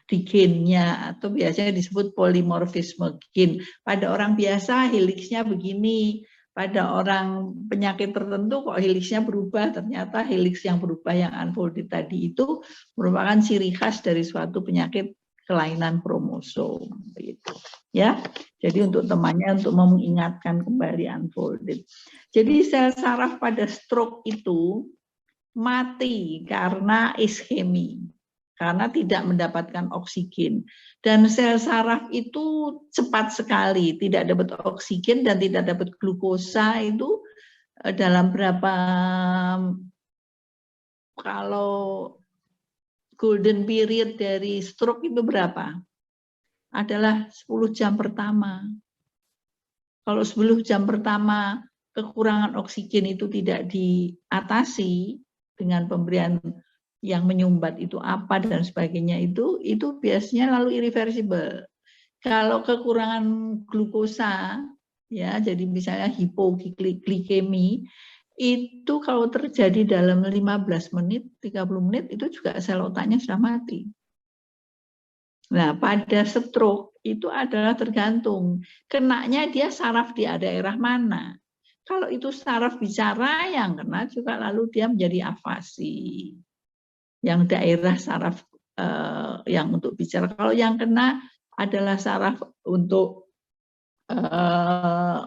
di gennya atau biasanya disebut polimorfisme gen. Pada orang biasa helixnya begini. Pada orang penyakit tertentu kok helixnya berubah, ternyata helix yang berubah yang unfolded tadi itu merupakan ciri khas dari suatu penyakit kelainan kromosom gitu ya. Jadi untuk temannya untuk mengingatkan kembali unfolded. Jadi sel saraf pada stroke itu mati karena iskemi. karena tidak mendapatkan oksigen. Dan sel saraf itu cepat sekali, tidak dapat oksigen dan tidak dapat glukosa itu dalam berapa, kalau golden period dari stroke itu berapa? Adalah 10 jam pertama. Kalau 10 jam pertama kekurangan oksigen itu tidak diatasi dengan pemberian yang menyumbat itu apa dan sebagainya, itu biasanya lalu irreversible. Kalau kekurangan glukosa, ya, jadi misalnya hipoglikemi, itu kalau terjadi dalam 15 menit, 30 menit, itu juga sel otaknya sudah mati. Nah, pada stroke itu adalah tergantung, kenanya dia saraf di daerah mana. Kalau itu saraf bicara yang kena juga lalu dia menjadi afasi. Yang daerah saraf yang untuk bicara. Kalau yang kena adalah saraf untuk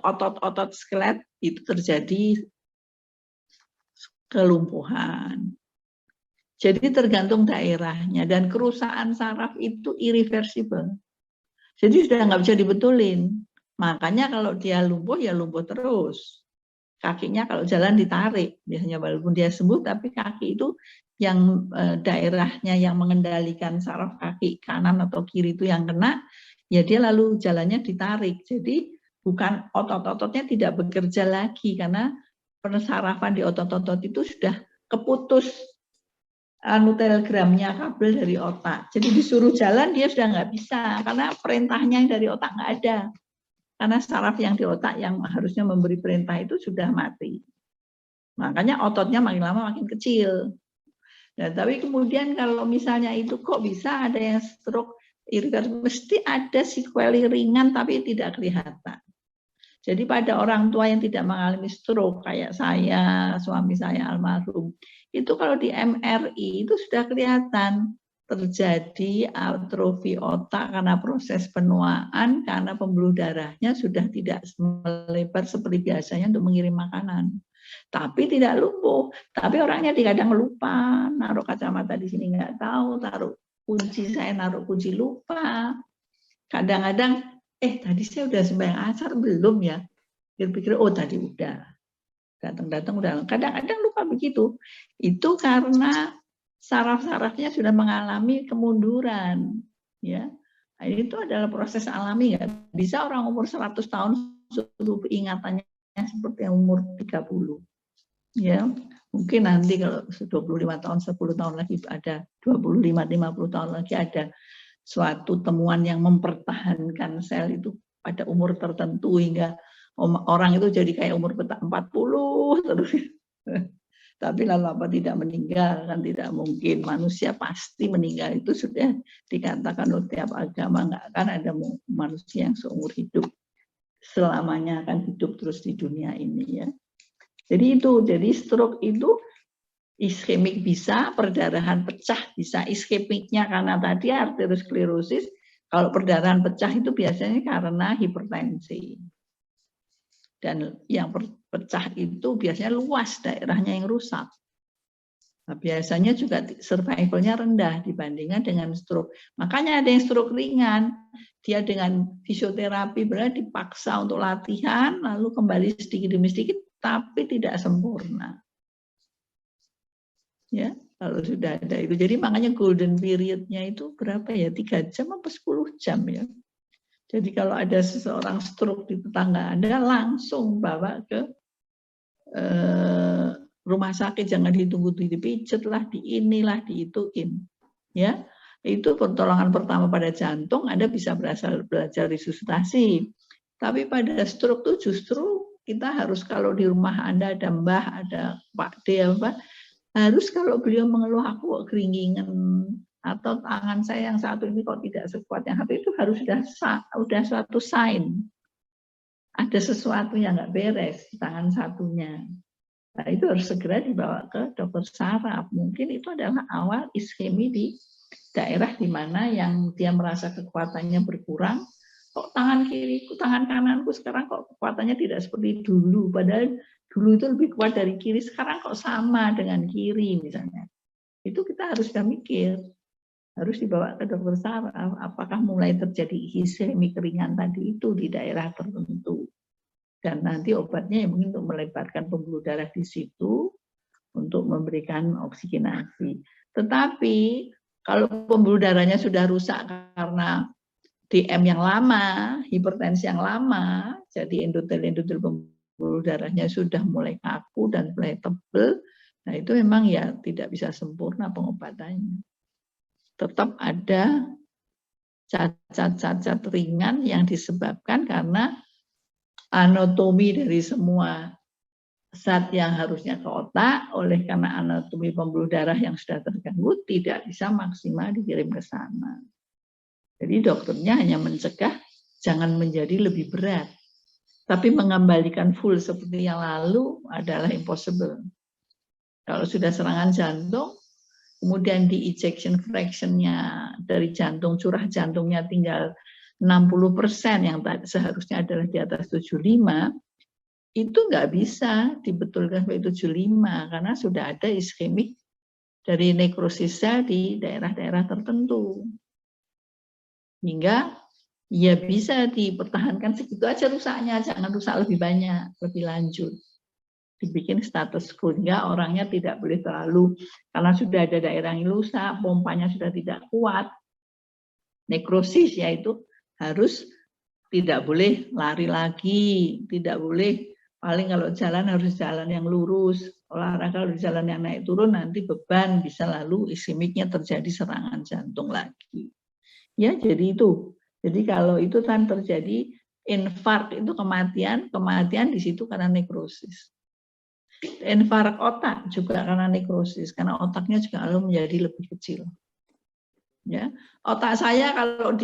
otot-otot skelet, itu terjadi kelumpuhan. Jadi tergantung daerahnya, dan kerusakan saraf itu irreversible. Jadi sudah nggak bisa dibetulin. Makanya kalau dia lumpuh, ya lumpuh terus. Kakinya kalau jalan ditarik, biasanya walaupun dia sembuh, tapi kaki itu yang daerahnya yang mengendalikan saraf kaki kanan atau kiri itu yang kena, ya dia lalu jalannya ditarik. Jadi bukan otot-ototnya tidak bekerja lagi, karena pensarafan di otot-otot itu sudah keputus telegramnya kabel dari otak. Jadi disuruh jalan dia sudah nggak bisa, karena perintahnya dari otak nggak ada. Karena saraf yang di otak yang harusnya memberi perintah itu sudah mati. Makanya ototnya makin lama makin kecil. Nah, tapi kemudian kalau misalnya itu kok bisa ada yang stroke irreversible, mesti ada sequelae ringan tapi tidak kelihatan. Jadi pada orang tua yang tidak mengalami stroke kayak saya, suami saya almarhum, itu kalau di MRI itu sudah kelihatan terjadi atrofi otak karena proses penuaan, karena pembuluh darahnya sudah tidak melebar seperti biasanya untuk mengirim makanan. Tapi tidak lumpuh, tapi orangnya kadang lupa, naruh kacamata di sini nggak tahu, taruh kunci, saya naruh kunci lupa. Kadang-kadang, tadi saya udah sembahyang asar belum ya? Pikir-pikir, oh tadi udah. Datang-datang udah. Kadang-kadang lupa begitu. Itu karena saraf-sarafnya sudah mengalami kemunduran. Ya, itu adalah proses alami. Ya. Bisa orang umur 100 tahun seluruh ingatannya seperti yang umur 30. Ya, mungkin nanti kalau 25 tahun, 10 tahun lagi ada 25-50 tahun lagi ada suatu temuan yang mempertahankan sel itu pada umur tertentu hingga orang itu jadi kayak umur 40 terus. Tapi lalu apa tidak meninggal, kan tidak mungkin. Manusia pasti meninggal, itu sudah dikatakan oleh tiap agama, nggak akan ada manusia yang seumur hidup selamanya akan hidup terus di dunia ini ya. Jadi stroke itu iskemik bisa, perdarahan pecah bisa. Iskemiknya karena tadi arteriosklerosis, kalau perdarahan pecah itu biasanya karena hipertensi. Dan yang pecah itu biasanya luas daerahnya yang rusak. Nah, biasanya juga survivalnya rendah dibandingkan dengan stroke. Makanya ada yang stroke ringan, dia dengan fisioterapi berarti dipaksa untuk latihan, lalu kembali sedikit demi sedikit, tapi tidak sempurna. Ya, kalau sudah ada itu. Jadi makanya golden period-nya itu berapa ya? 3 jam apa 10 jam ya? Jadi kalau ada seseorang stroke di tetangga Anda, langsung bawa ke rumah sakit, jangan ditunggu dipijet lah, di inilah, diituin. Ya, itu pertolongan pertama pada jantung, Anda bisa belajar resusitasi. Tapi pada stroke itu justru kita harus, kalau di rumah Anda ada Mbah, ada Pak D, harus kalau beliau mengeluh aku keringingan atau tangan saya yang satu ini kok tidak sekuat yang satu, itu harus sudah suatu sign. Ada sesuatu yang nggak beres di tangan satunya. Nah, itu harus segera dibawa ke dokter saraf. Mungkin itu adalah awal iskemi di daerah di mana yang dia merasa kekuatannya berkurang. Kok tangan kiriku, tangan kananku sekarang kok kekuatannya tidak seperti dulu. Padahal dulu itu lebih kuat dari kiri, sekarang kok sama dengan kiri misalnya. Itu kita harus sudah mikir. harus dibawa ke dokter saraf. Apakah mulai terjadi iskemik ringan tadi itu di daerah tertentu. Dan nanti obatnya yang mungkin untuk melebarkan pembuluh darah di situ untuk memberikan oksigenasi. Tetapi kalau pembuluh darahnya sudah rusak karena DM yang lama, hipertensi yang lama, jadi endotel pembuluh darahnya sudah mulai kaku dan mulai tebal, nah itu memang ya tidak bisa sempurna pengobatannya. Tetap ada cacat-cacat ringan yang disebabkan karena anatomi dari semua zat yang harusnya ke otak, oleh karena anatomi pembuluh darah yang sudah terganggu, tidak bisa maksimal dikirim ke sana. Jadi dokternya hanya mencegah jangan menjadi lebih berat. Tapi mengembalikan full seperti yang lalu adalah impossible. Kalau sudah serangan jantung, kemudian di ejection fraction-nya dari jantung, curah jantungnya tinggal 60% yang seharusnya adalah di atas 75, itu nggak bisa dibetulkan sebagai 75 karena sudah ada iskemik dari nekrosis sel di daerah-daerah tertentu. Hingga ya bisa dipertahankan segitu aja rusaknya, jangan rusak lebih banyak, lebih lanjut. Dibikin status quo, hingga orangnya tidak boleh terlalu, karena sudah ada daerah yang rusak, pompanya sudah tidak kuat, nekrosis yaitu harus tidak boleh lari lagi, tidak boleh, paling kalau jalan harus jalan yang lurus, olahraga kalau jalan yang naik turun nanti beban, bisa lalu iskemiknya terjadi serangan jantung lagi. Ya, jadi itu. Jadi kalau itu kan terjadi infark itu kematian di situ karena nekrosis. Infark otak juga karena nekrosis, karena otaknya juga lalu menjadi lebih kecil. Ya, otak saya kalau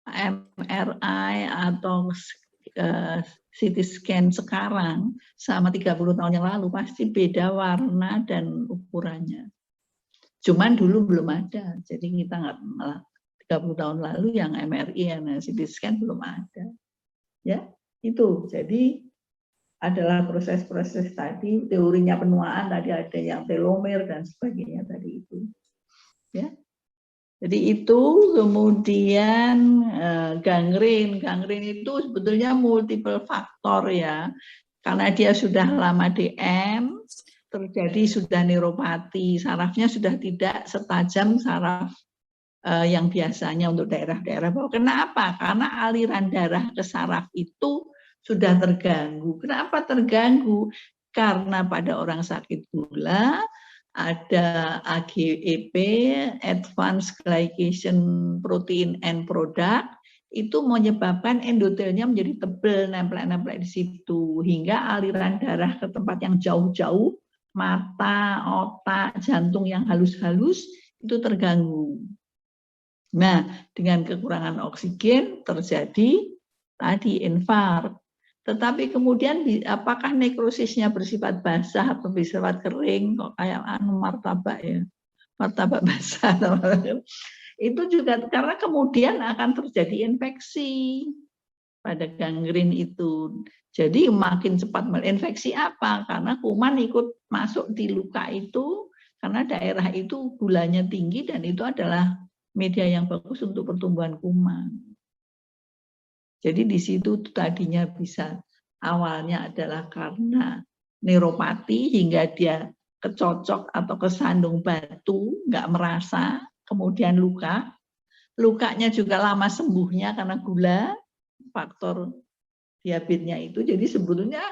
MRI atau CT scan sekarang sama 30 tahun yang lalu pasti beda warna dan ukurannya. Cuman dulu belum ada, jadi kita nggak, malah 30 tahun lalu yang MRI yang CT scan belum ada. Ya, itu. Jadi adalah proses-proses tadi, teorinya penuaan tadi ada yang telomer dan sebagainya tadi itu. Ya. Jadi itu, kemudian gangren. Gangren itu sebetulnya multiple faktor ya. Karena dia sudah lama DM, terjadi sudah neuropati, sarafnya sudah tidak setajam saraf yang biasanya untuk daerah-daerah bawah. Kenapa? Karena aliran darah ke saraf itu sudah terganggu. Kenapa terganggu? Karena pada orang sakit gula ada AGEP, Advanced Glycation Protein End Product, itu menyebabkan endotelnya menjadi tebal, nempel-nempel di situ, hingga aliran darah ke tempat yang jauh-jauh, mata, otak, jantung yang halus-halus, itu terganggu. Nah, dengan kekurangan oksigen terjadi tadi infark. Tetapi kemudian apakah nekrosisnya bersifat basah atau bersifat kering, kok kayak martabak ya, martabak basah. Itu juga karena kemudian akan terjadi infeksi pada gangren itu. Jadi makin cepat infeksi apa? Karena kuman ikut masuk di luka itu, karena daerah itu gulanya tinggi dan itu adalah media yang bagus untuk pertumbuhan kuman. Jadi di situ tadinya bisa awalnya adalah karena neuropati hingga dia kecocok atau kesandung batu, nggak merasa, kemudian luka. Lukanya juga lama sembuhnya karena gula, faktor diabetesnya itu. Jadi sebetulnya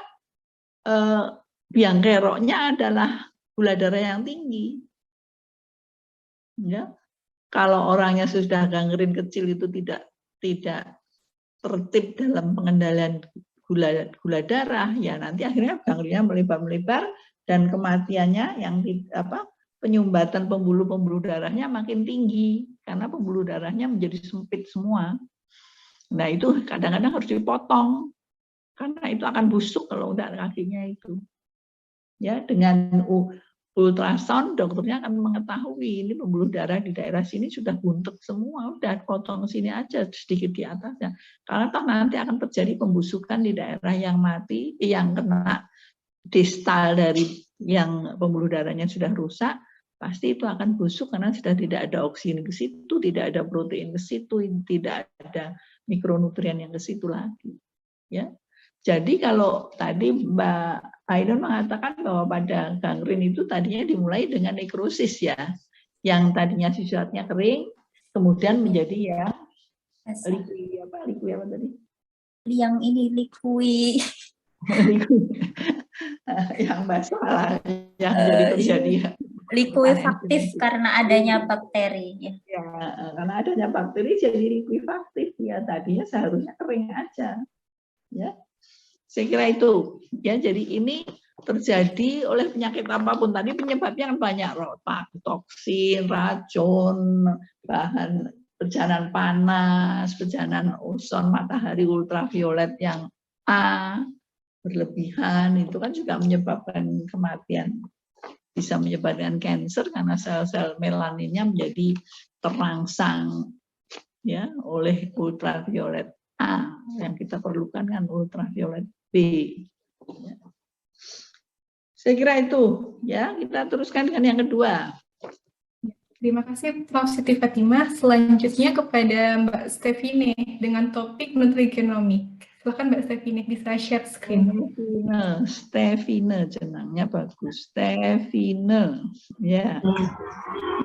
biang keroknya adalah gula darah yang tinggi. Ya. Kalau orangnya sudah gangren kecil itu tidak tertib dalam pengendalian gula darah, ya nanti akhirnya gangrennya melebar-melebar dan kematiannya yang penyumbatan pembuluh darahnya makin tinggi karena pembuluh darahnya menjadi sempit semua. Nah itu kadang-kadang harus dipotong karena itu akan busuk kalau udah kakinya itu. Ya, dengan ultrasound dokternya akan mengetahui ini pembuluh darah di daerah sini sudah buntet semua, udah potong sini aja sedikit di atasnya. Karena toh nanti akan terjadi pembusukan di daerah yang mati, yang kena distal dari yang pembuluh darahnya sudah rusak, pasti itu akan busuk karena sudah tidak ada oksigen ke situ, tidak ada protein ke situ, tidak ada mikronutrien yang ke situ lagi. Ya, jadi kalau tadi Mbak Ainun mengatakan bahwa pada gangren itu tadinya dimulai dengan nekrosis ya, yang tadinya sisulatnya kering, kemudian menjadi ya liquid apa tadi? Yang ini liquid. Yang basah yang jadi terjadi Liquefaktif karena adanya bakteri. Ya, karena adanya bakteri jadi liquefaktif ya, tadinya seharusnya kering aja. Ya, saya kira itu. Ya, jadi ini terjadi oleh penyakit apapun. Tadi penyebabnya kan banyak, toksin, racun, bahan perjalanan panas, perjalanan ozon, matahari ultraviolet yang A berlebihan, itu kan juga menyebabkan kematian. Bisa menyebabkan kanker karena sel-sel melaninnya menjadi terangsang ya oleh ultraviolet A, yang kita perlukan kan ultraviolet B. Ya. Saya kira itu ya, kita teruskan dengan yang kedua. Terima kasih Prof. Siti Fatimah. Selanjutnya kepada Mbak Stefine dengan topik nutrigenomik. Silakan Mbak Stefine, bisa share screen. Stefine, jenangnya bagus. Stefine, ya.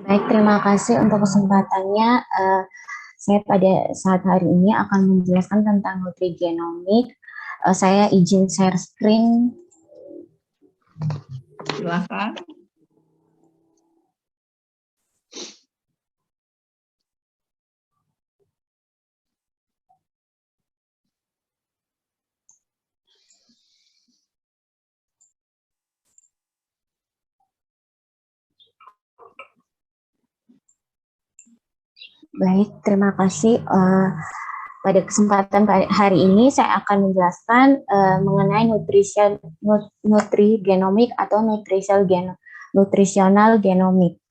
Baik, terima kasih untuk kesempatannya. Saya pada saat hari ini akan menjelaskan tentang nutrigenomik. Saya izin share screen. Silakan. Baik, terima kasih. Pada kesempatan hari ini saya akan menjelaskan mengenai nutrigenomik atau nutritional genomik.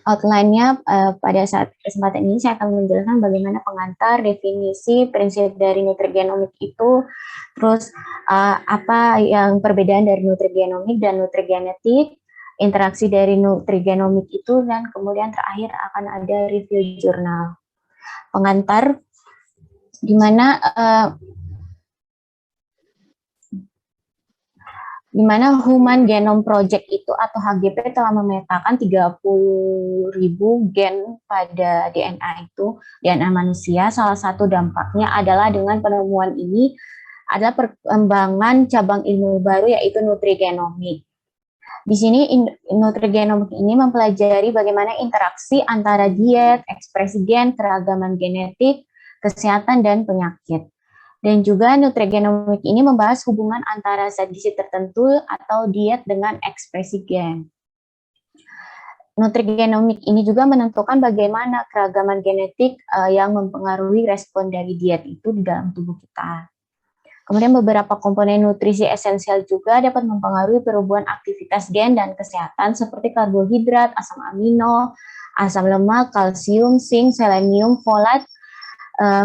Outline-nya pada saat kesempatan ini saya akan menjelaskan bagaimana pengantar, definisi, prinsip dari nutrigenomik itu, terus apa yang perbedaan dari nutrigenomik dan nutrigenetik, interaksi dari nutrigenomik itu, dan kemudian terakhir akan ada review jurnal. Pengantar, di mana Human Genome Project itu atau HGP telah memetakan 30.000 gen pada DNA itu, DNA manusia. Salah satu dampaknya adalah dengan penemuan ini adalah perkembangan cabang ilmu baru yaitu nutrigenomik. Di sini nutrigenomik ini mempelajari bagaimana interaksi antara diet, ekspresi gen, keragaman genetik, kesehatan, dan penyakit. Dan juga nutrigenomik ini membahas hubungan antara zat gizi tertentu atau diet dengan ekspresi gen. Nutrigenomik ini juga menentukan bagaimana keragaman genetik yang mempengaruhi respon dari diet itu di dalam tubuh kita. Kemudian beberapa komponen nutrisi esensial juga dapat mempengaruhi perubahan aktivitas gen dan kesehatan seperti karbohidrat, asam amino, asam lemak, kalsium, zinc, selenium, folat,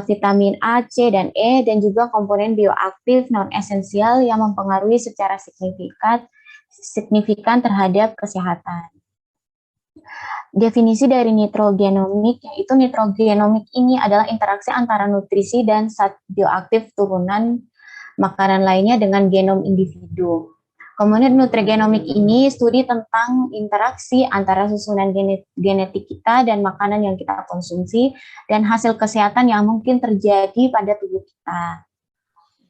vitamin A, C, dan E, dan juga komponen bioaktif non-esensial yang mempengaruhi secara signifikan terhadap kesehatan. Definisi dari nitrogenomik, yaitu nitrogenomik ini adalah interaksi antara nutrisi dan zat bioaktif turunan makanan lainnya dengan genom individu. Kemudian nutrigenomik ini studi tentang interaksi antara susunan genetik kita dan makanan yang kita konsumsi dan hasil kesehatan yang mungkin terjadi pada tubuh kita.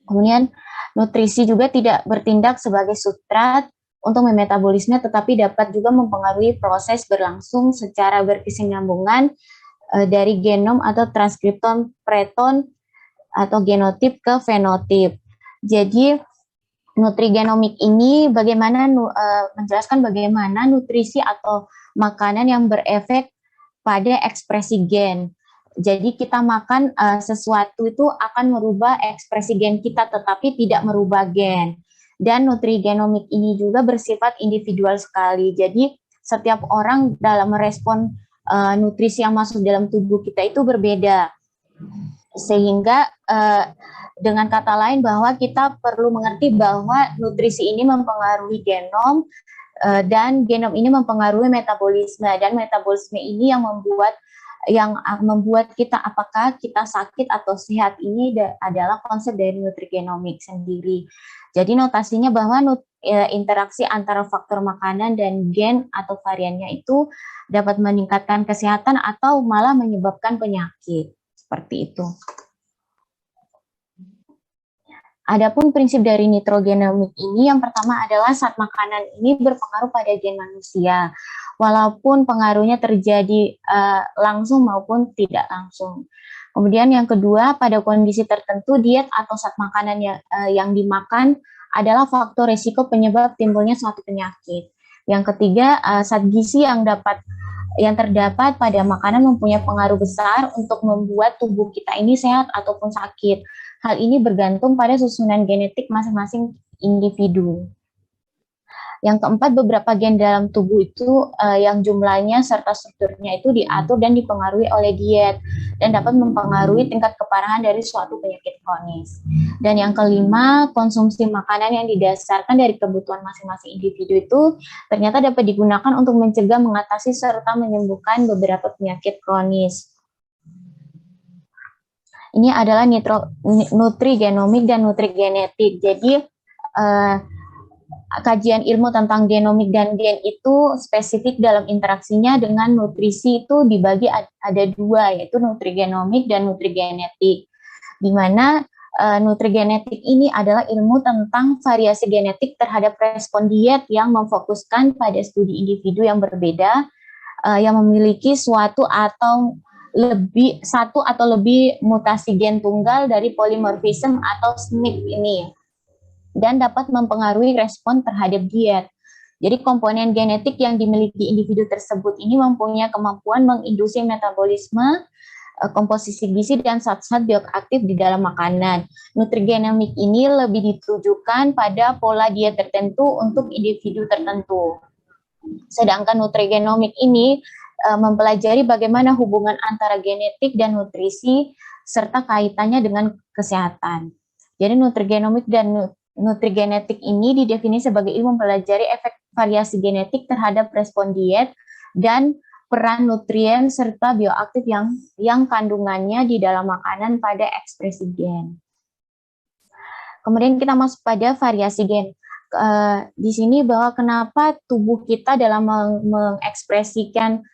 Kemudian nutrisi juga tidak bertindak sebagai substrat untuk memetabolisme, tetapi dapat juga mempengaruhi proses berlangsung secara berkesinambungan dari genom atau transkripton preton atau genotip ke fenotip. Jadi nutrigenomik ini menjelaskan bagaimana nutrisi atau makanan yang berefek pada ekspresi gen. Jadi kita makan sesuatu itu akan merubah ekspresi gen kita, tetapi tidak merubah gen. Dan nutrigenomik ini juga bersifat individual sekali. Jadi setiap orang dalam merespon nutrisi yang masuk dalam tubuh kita itu berbeda. Sehingga dengan kata lain bahwa kita perlu mengerti bahwa nutrisi ini mempengaruhi genom dan genom ini mempengaruhi metabolisme, dan metabolisme ini yang membuat kita apakah kita sakit atau sehat ini adalah konsep dari nutrigenomik sendiri. Jadi notasinya bahwa interaksi antara faktor makanan dan gen atau variannya itu dapat meningkatkan kesehatan atau malah menyebabkan penyakit. Seperti itu. Adapun prinsip dari nitrogenomik ini yang pertama adalah zat makanan ini berpengaruh pada gen manusia, walaupun pengaruhnya terjadi langsung maupun tidak langsung. Kemudian yang kedua, pada kondisi tertentu diet atau zat makanan yang dimakan adalah faktor risiko penyebab timbulnya suatu penyakit. Yang ketiga, zat gizi yang terdapat pada makanan mempunyai pengaruh besar untuk membuat tubuh kita ini sehat ataupun sakit. Hal ini bergantung pada susunan genetik masing-masing individu. Yang keempat, beberapa gen dalam tubuh itu yang jumlahnya serta strukturnya itu diatur dan dipengaruhi oleh diet dan dapat mempengaruhi tingkat keparahan dari suatu penyakit kronis. Dan yang kelima, konsumsi makanan yang didasarkan dari kebutuhan masing-masing individu itu ternyata dapat digunakan untuk mencegah, mengatasi, serta menyembuhkan beberapa penyakit kronis. Ini adalah nutrigenomik dan nutrigenetik. Jadi kajian ilmu tentang genomik dan gen itu spesifik dalam interaksinya dengan nutrisi itu dibagi ada dua, yaitu nutrigenomik dan nutrigenetik. Di mana nutrigenetik ini adalah ilmu tentang variasi genetik terhadap respon diet yang memfokuskan pada studi individu yang berbeda yang memiliki satu atau lebih mutasi gen tunggal dari polymorphism atau SNP ini, dan dapat mempengaruhi respon terhadap diet. Jadi komponen genetik yang dimiliki individu tersebut ini mempunyai kemampuan menginduksi metabolisme, komposisi gizi, dan zat-zat bioaktif di dalam makanan. Nutrigenomik ini lebih ditujukan pada pola diet tertentu untuk individu tertentu. Sedangkan nutrigenomik ini mempelajari bagaimana hubungan antara genetik dan nutrisi serta kaitannya dengan kesehatan. Jadi nutrigenomik dan nutrigenetik ini didefinisi sebagai ilmu mempelajari efek variasi genetik terhadap respon diet dan peran nutrien serta bioaktif yang kandungannya di dalam makanan pada ekspresi gen. Kemudian kita masuk pada variasi gen. Di sini bahwa kenapa tubuh kita dalam mengekspresikan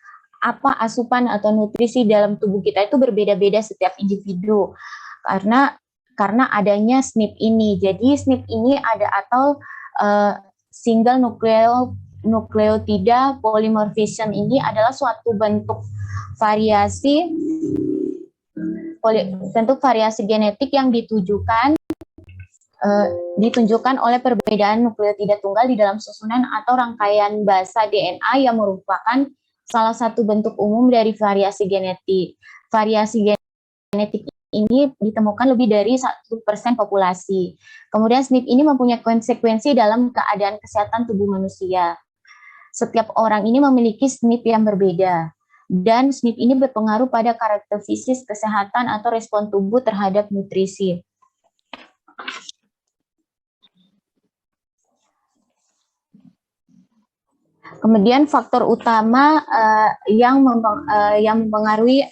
apa asupan atau nutrisi dalam tubuh kita itu berbeda-beda setiap individu karena adanya SNP ini. Jadi SNP ini ada atau single nucleotide polymorphism ini adalah suatu bentuk variasi genetik yang ditunjukkan oleh perbedaan nukleotida tunggal di dalam susunan atau rangkaian basa DNA yang merupakan salah satu bentuk umum dari variasi genetik. Variasi genetik ini ditemukan lebih dari 1% populasi. Kemudian SNP ini mempunyai konsekuensi dalam keadaan kesehatan tubuh manusia. Setiap orang ini memiliki SNP yang berbeda, dan SNP ini berpengaruh pada karakter fisik, kesehatan, atau respon tubuh terhadap nutrisi. Kemudian faktor utama yang mempengaruhi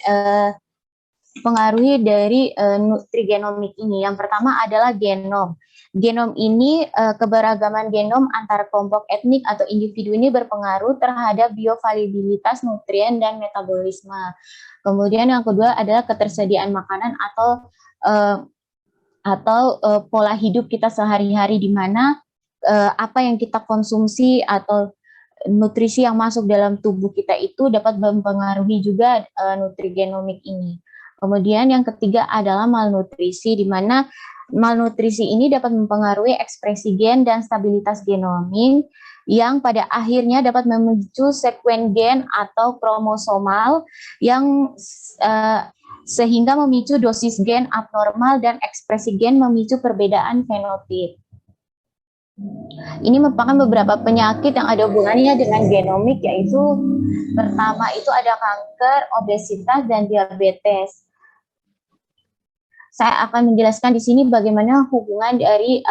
dari nutrigenomik ini. Yang pertama adalah genom. Genom ini, keberagaman genom antar kelompok etnik atau individu ini berpengaruh terhadap bioavailabilitas nutrien dan metabolisme. Kemudian yang kedua adalah ketersediaan makanan atau pola hidup kita sehari-hari, di mana apa yang kita konsumsi atau nutrisi yang masuk dalam tubuh kita itu dapat mempengaruhi juga nutrigenomik ini. Kemudian yang ketiga adalah malnutrisi, di mana malnutrisi ini dapat mempengaruhi ekspresi gen dan stabilitas genomik yang pada akhirnya dapat memicu sekuen gen atau kromosomal yang sehingga memicu dosis gen abnormal dan ekspresi gen memicu perbedaan fenotip. Ini merupakan beberapa penyakit yang ada hubungannya dengan genomik, yaitu pertama itu ada kanker, obesitas, dan diabetes. saya akan menjelaskan di sini bagaimana hubungan dari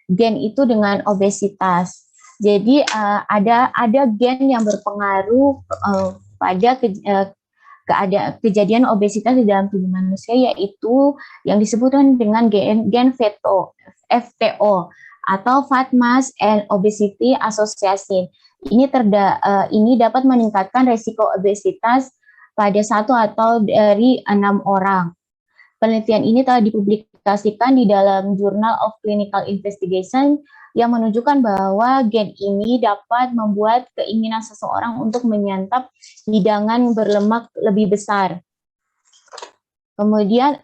gen itu dengan obesitas. Jadi ada gen yang berpengaruh pada kejadian obesitas di dalam tubuh manusia, yaitu yang disebutkan dengan gen FTO atau Fat Mass and Obesity Association. Ini dapat meningkatkan resiko obesitas pada 1 atau dari 6 orang. Penelitian ini telah dipublikasikan di dalam Journal of Clinical Investigation yang menunjukkan bahwa gen ini dapat membuat keinginan seseorang untuk menyantap hidangan berlemak lebih besar. Kemudian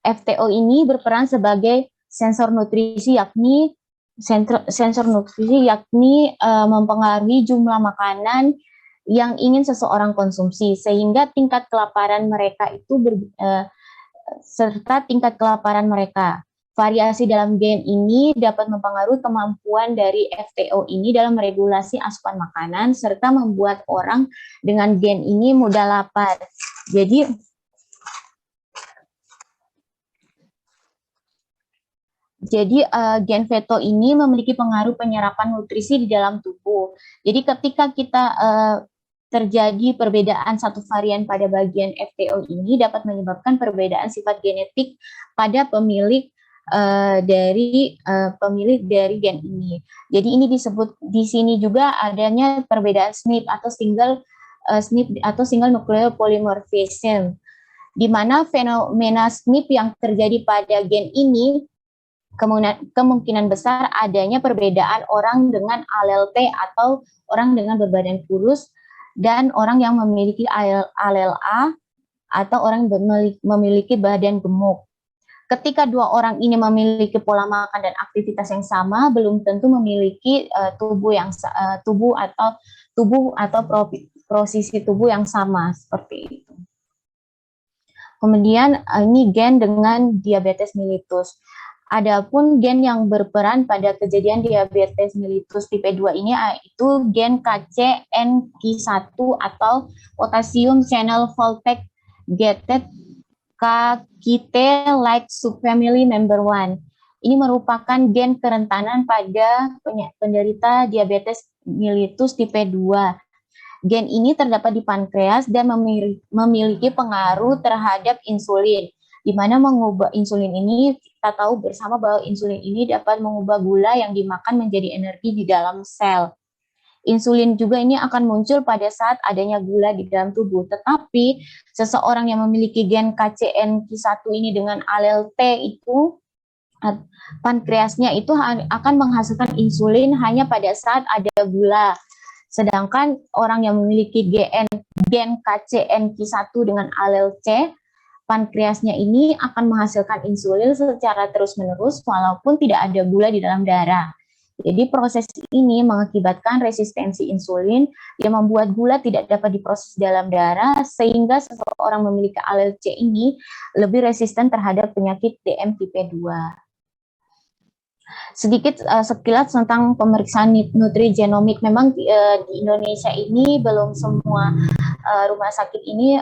FTO ini berperan sebagai sensor nutrisi, yakni mempengaruhi jumlah makanan yang ingin seseorang konsumsi, sehingga tingkat kelaparan mereka itu serta tingkat kelaparan mereka. Variasi dalam gen ini dapat mempengaruhi kemampuan dari FTO ini dalam meregulasi asupan makanan serta membuat orang dengan gen ini mudah lapar. Jadi gen FTO ini memiliki pengaruh penyerapan nutrisi di dalam tubuh. Jadi ketika kita terjadi perbedaan satu varian pada bagian FTO ini dapat menyebabkan perbedaan sifat genetik pada pemilik dari gen ini. Jadi ini disebut di sini juga adanya perbedaan SNP atau single nuclear polymorphism, di mana fenomena SNP yang terjadi pada gen ini kemungkinan besar adanya perbedaan orang dengan alel T atau orang dengan berbadan kurus dan orang yang memiliki alel A atau orang yang memiliki badan gemuk. Ketika dua orang ini memiliki pola makan dan aktivitas yang sama, belum tentu memiliki tubuh atau posisi tubuh yang sama seperti itu. Kemudian ini gen dengan diabetes mellitus. Adapun gen yang berperan pada kejadian diabetes mellitus tipe 2 ini yaitu gen KCNQ1 atau potassium channel voltage gated KGT-like subfamily member 1. Ini merupakan gen kerentanan pada penderita diabetes mellitus tipe 2. Gen ini terdapat di pankreas dan memiliki pengaruh terhadap insulin, di mana mengubah insulin ini, kita tahu bersama bahwa insulin ini dapat mengubah gula yang dimakan menjadi energi di dalam sel. Insulin juga ini akan muncul pada saat adanya gula di dalam tubuh, tetapi seseorang yang memiliki gen KCNQ1 ini dengan alel T itu, pankreasnya itu akan menghasilkan insulin hanya pada saat ada gula. Sedangkan orang yang memiliki gen KCNQ1 dengan alel C, pankreasnya ini akan menghasilkan insulin secara terus-menerus walaupun tidak ada gula di dalam darah. Jadi proses ini mengakibatkan resistensi insulin yang membuat gula tidak dapat diproses dalam darah sehingga seseorang memiliki alel C ini lebih resisten terhadap penyakit DM tipe 2. Sedikit sekilas tentang pemeriksaan nutrigenomik. Memang di Indonesia ini belum semua rumah sakit ini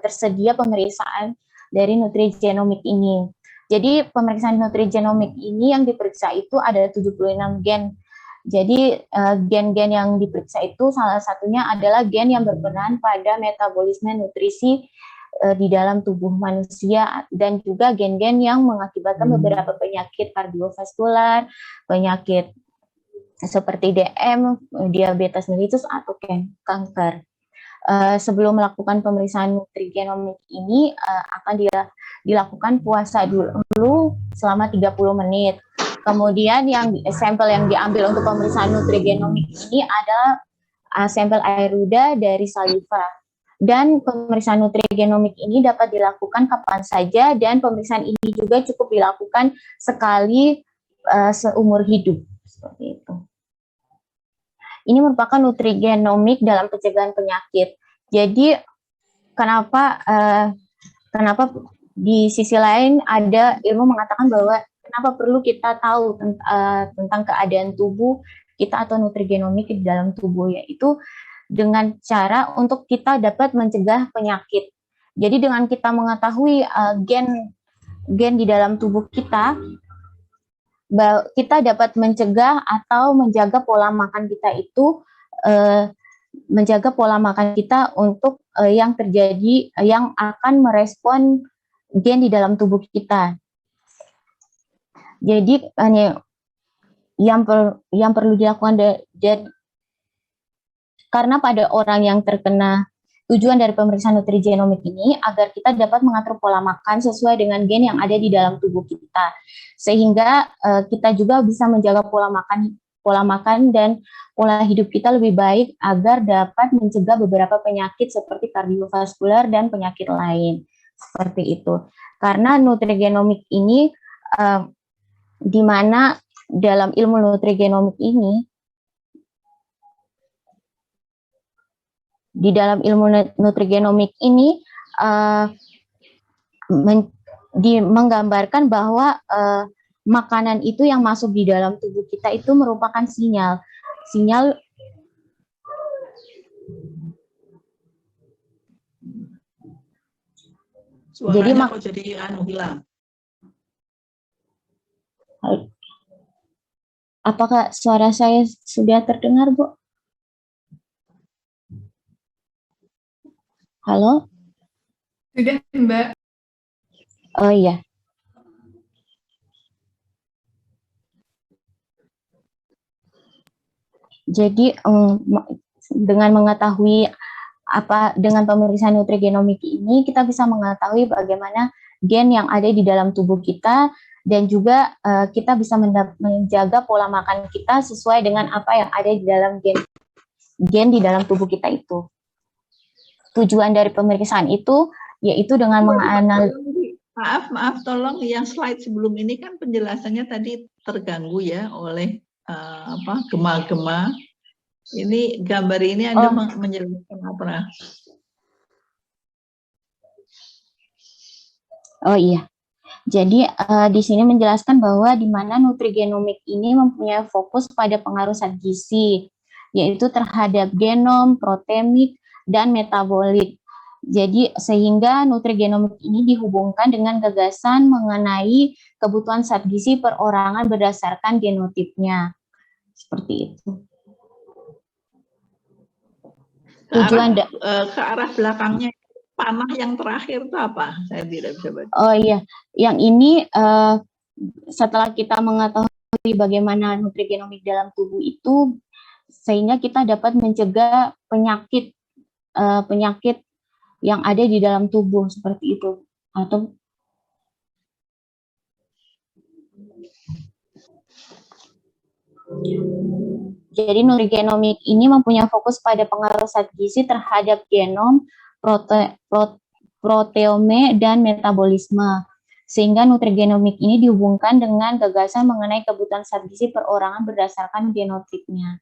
tersedia pemeriksaan dari nutrigenomik ini. Jadi pemeriksaan nutrigenomik ini yang diperiksa itu ada 76 gen. Jadi gen-gen yang diperiksa itu salah satunya adalah gen yang berperan pada metabolisme nutrisi di dalam tubuh manusia dan juga gen-gen yang mengakibatkan beberapa penyakit kardiovaskular, penyakit seperti DM, diabetes mellitus atau kanker. Sebelum melakukan pemeriksaan nutrigenomik ini akan dilakukan puasa dulu selama 30 menit. Kemudian sampel yang diambil untuk pemeriksaan nutrigenomik ini adalah sampel air ludah dari saliva. Dan pemeriksaan nutrigenomik ini dapat dilakukan kapan saja dan pemeriksaan ini juga cukup dilakukan sekali seumur hidup. Seperti itu. Ini merupakan nutrigenomik dalam pencegahan penyakit. Jadi kenapa di sisi lain ada ilmu mengatakan bahwa kenapa perlu kita tahu tentang keadaan tubuh kita atau nutrigenomik di dalam tubuh, yaitu dengan cara untuk kita dapat mencegah penyakit. Jadi dengan kita mengetahui gen gen di dalam tubuh kita, kita dapat mencegah atau menjaga pola makan kita itu, menjaga pola makan kita untuk yang terjadi, yang akan merespon gen di dalam tubuh kita. Jadi yang perlu dilakukan karena pada orang yang terkena, tujuan dari pemeriksaan nutrigenomik ini agar kita dapat mengatur pola makan sesuai dengan gen yang ada di dalam tubuh kita, sehingga kita juga bisa menjaga pola makan dan pola hidup kita lebih baik agar dapat mencegah beberapa penyakit seperti kardiovaskular dan penyakit lain seperti itu. Karena nutrigenomik ini di mana dalam ilmu nutrigenomik ini, di dalam ilmu nutrigenomik ini menggambarkan bahwa makanan itu yang masuk di dalam tubuh kita itu merupakan sinyal. Suaranya kok jadi hilang. Apakah suara saya sudah terdengar, Bu? Halo? Sudah, Mbak. Oh iya. Jadi dengan mengetahui dengan pemeriksaan nutrigenomik ini kita bisa mengetahui bagaimana gen yang ada di dalam tubuh kita, dan juga kita bisa menjaga pola makan kita sesuai dengan apa yang ada di dalam gen di dalam tubuh kita itu. Tujuan dari pemeriksaan itu yaitu dengan menganalisis. Maaf, tolong yang slide sebelum ini kan penjelasannya tadi terganggu ya oleh gema-gema. Ini gambar ini Anda menjelaskan apa? Oh iya. Jadi di sini menjelaskan bahwa di mana nutrigenomik ini mempunyai fokus pada pengaruh zat gizi, yaitu terhadap genom, proteomik, dan metabolit. Jadi sehingga nutrigenomik ini dihubungkan dengan gagasan mengenai kebutuhan zat gizi perorangan berdasarkan genotipnya. Seperti itu. Tujuan ke arah belakangnya panah yang terakhir itu apa? Saya tidak bisa baca. Oh iya, yang ini setelah kita mengetahui bagaimana nutrigenomik dalam tubuh itu, sehingga kita dapat mencegah penyakit yang ada di dalam tubuh seperti itu. Atau jadi nutrigenomik ini mempunyai fokus pada pengaruh zat gizi terhadap genom, proteome, dan metabolisme. Sehingga nutrigenomik ini dihubungkan dengan gagasan mengenai kebutuhan zat gizi perorangan berdasarkan genotipnya.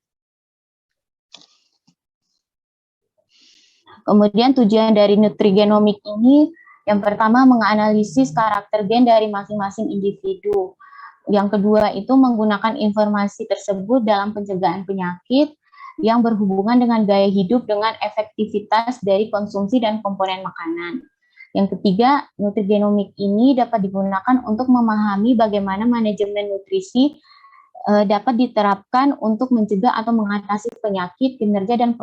Kemudian tujuan dari nutrigenomik ini yang pertama menganalisis karakter gen dari masing-masing individu. Yang kedua itu menggunakan informasi tersebut dalam pencegahan penyakit yang berhubungan dengan gaya hidup dengan efektivitas dari konsumsi dan komponen makanan. Yang ketiga, nutrigenomik ini dapat digunakan untuk memahami bagaimana manajemen nutrisi dapat diterapkan untuk mencegah atau mengatasi penyakit, kinerja, dan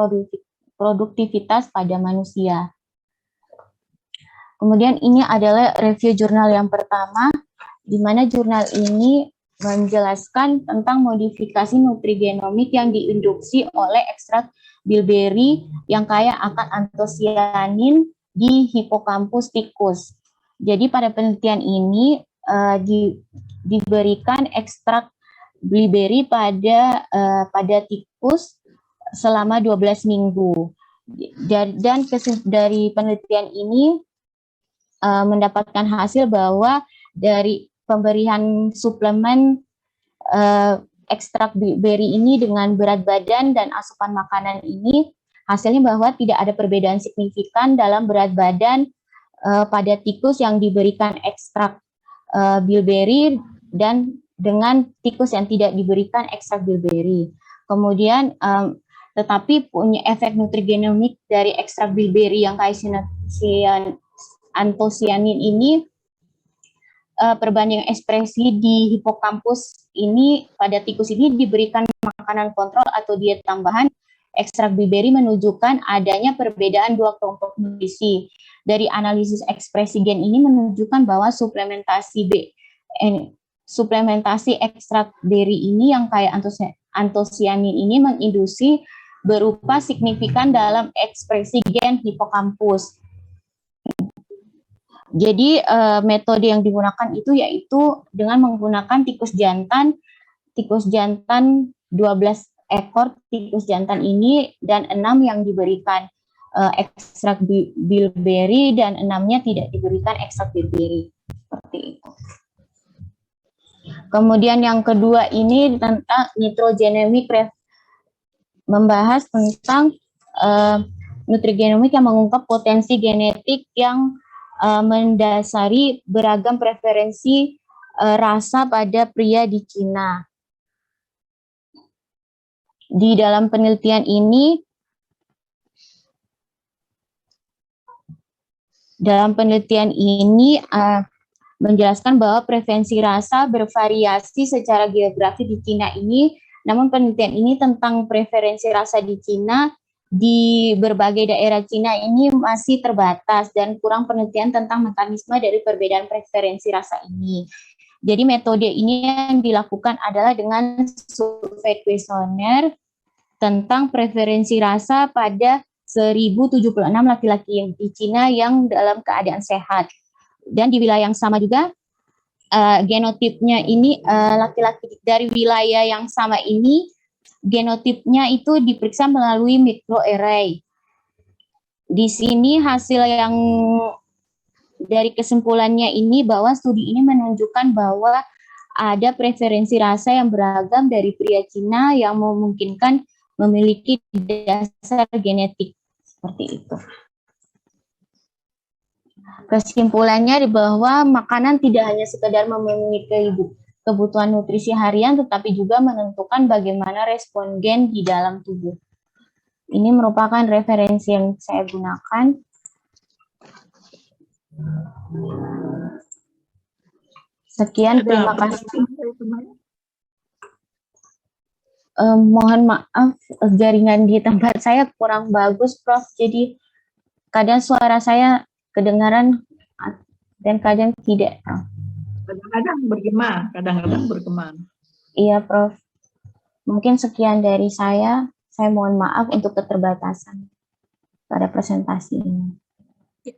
produktivitas pada manusia. Kemudian ini adalah review jurnal yang pertama, di mana jurnal ini menjelaskan tentang modifikasi nutrigenomik yang diinduksi oleh ekstrak bilberry yang kaya akan antosianin di hipokampus tikus. Jadi pada penelitian ini diberikan ekstrak bilberry pada tikus selama 12 minggu. Dan dari penelitian ini mendapatkan hasil bahwa dari pemberian suplemen ekstrak berry ini dengan berat badan dan asupan makanan ini, hasilnya bahwa tidak ada perbedaan signifikan dalam berat badan pada tikus yang diberikan ekstrak bilberry dan dengan tikus yang tidak diberikan ekstrak bilberry. Kemudian tetapi punya efek nutrigenomik dari ekstrak bilberry yang kaya antosianin ini perbandingan ekspresi di hipokampus ini pada tikus ini diberikan makanan kontrol atau diet tambahan ekstrak blueberry menunjukkan adanya perbedaan dua kelompok nutrisi. Dari analisis ekspresi gen ini menunjukkan bahwa suplementasi ekstrak berry ini yang kaya antosianin ini menginduksi berupa signifikan dalam ekspresi gen hipokampus. Jadi metode yang digunakan itu yaitu dengan menggunakan tikus jantan 12 ekor tikus jantan ini dan 6 yang diberikan ekstrak bilberry dan 6-nya tidak diberikan ekstrak bilberry. Seperti itu. Kemudian yang kedua ini tentang nitrogenomic, membahas tentang nutrigenomik yang mengungkap potensi genetik yang mendasari beragam preferensi rasa pada pria di Cina. Di dalam penelitian ini, menjelaskan bahwa preferensi rasa bervariasi secara geografi di Cina ini, namun penelitian ini tentang preferensi rasa di Cina di berbagai daerah Cina ini masih terbatas dan kurang penelitian tentang mekanisme dari perbedaan preferensi rasa ini. Jadi metode ini yang dilakukan adalah dengan survei kuesioner tentang preferensi rasa pada 1076 laki-laki di Cina yang dalam keadaan sehat. Dan di wilayah yang sama juga, genotipnya ini laki-laki dari wilayah yang sama ini, genotipnya itu diperiksa melalui microarray. Di sini hasil yang dari kesimpulannya ini bahwa studi ini menunjukkan bahwa ada preferensi rasa yang beragam dari pria Cina yang memungkinkan memiliki dasar genetik seperti itu. Kesimpulannya bahwa makanan tidak hanya sekedar memenuhi kebutuhan nutrisi harian, tetapi juga menentukan bagaimana respon gen di dalam tubuh. Ini merupakan referensi yang saya gunakan. Sekian, terima kasih. Mohon maaf, jaringan di tempat saya kurang bagus, Prof. Jadi kadang suara saya kedengaran dan kadang tidak. Kadang-kadang bergema. Iya, Prof. Mungkin sekian dari saya. Saya mohon maaf untuk keterbatasan pada presentasi ini.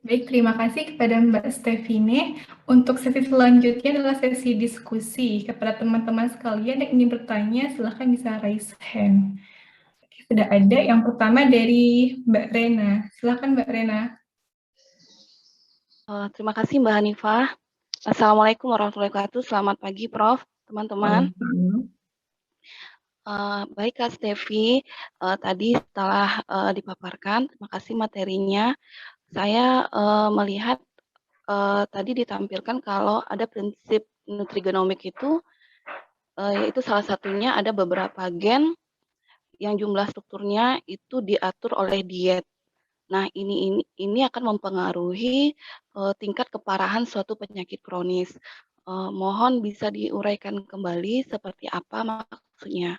Baik, terima kasih kepada Mbak Stefine. Untuk sesi selanjutnya adalah sesi diskusi. Kepada teman-teman sekalian yang ingin bertanya, silahkan bisa raise hand. Sudah ada yang pertama dari Mbak Rena. Silahkan Mbak Rena. Terima kasih Mbak Hanifah. Assalamualaikum warahmatullahi wabarakatuh. Selamat pagi Prof, teman-teman. Baik Kak Stevi, tadi setelah dipaparkan, terima kasih materinya. Saya melihat tadi ditampilkan kalau ada prinsip nutrigenomik itu, yaitu salah satunya ada beberapa gen yang jumlah strukturnya itu diatur oleh diet. Nah, ini akan mempengaruhi tingkat keparahan suatu penyakit kronis. Mohon bisa diuraikan kembali seperti apa maksudnya.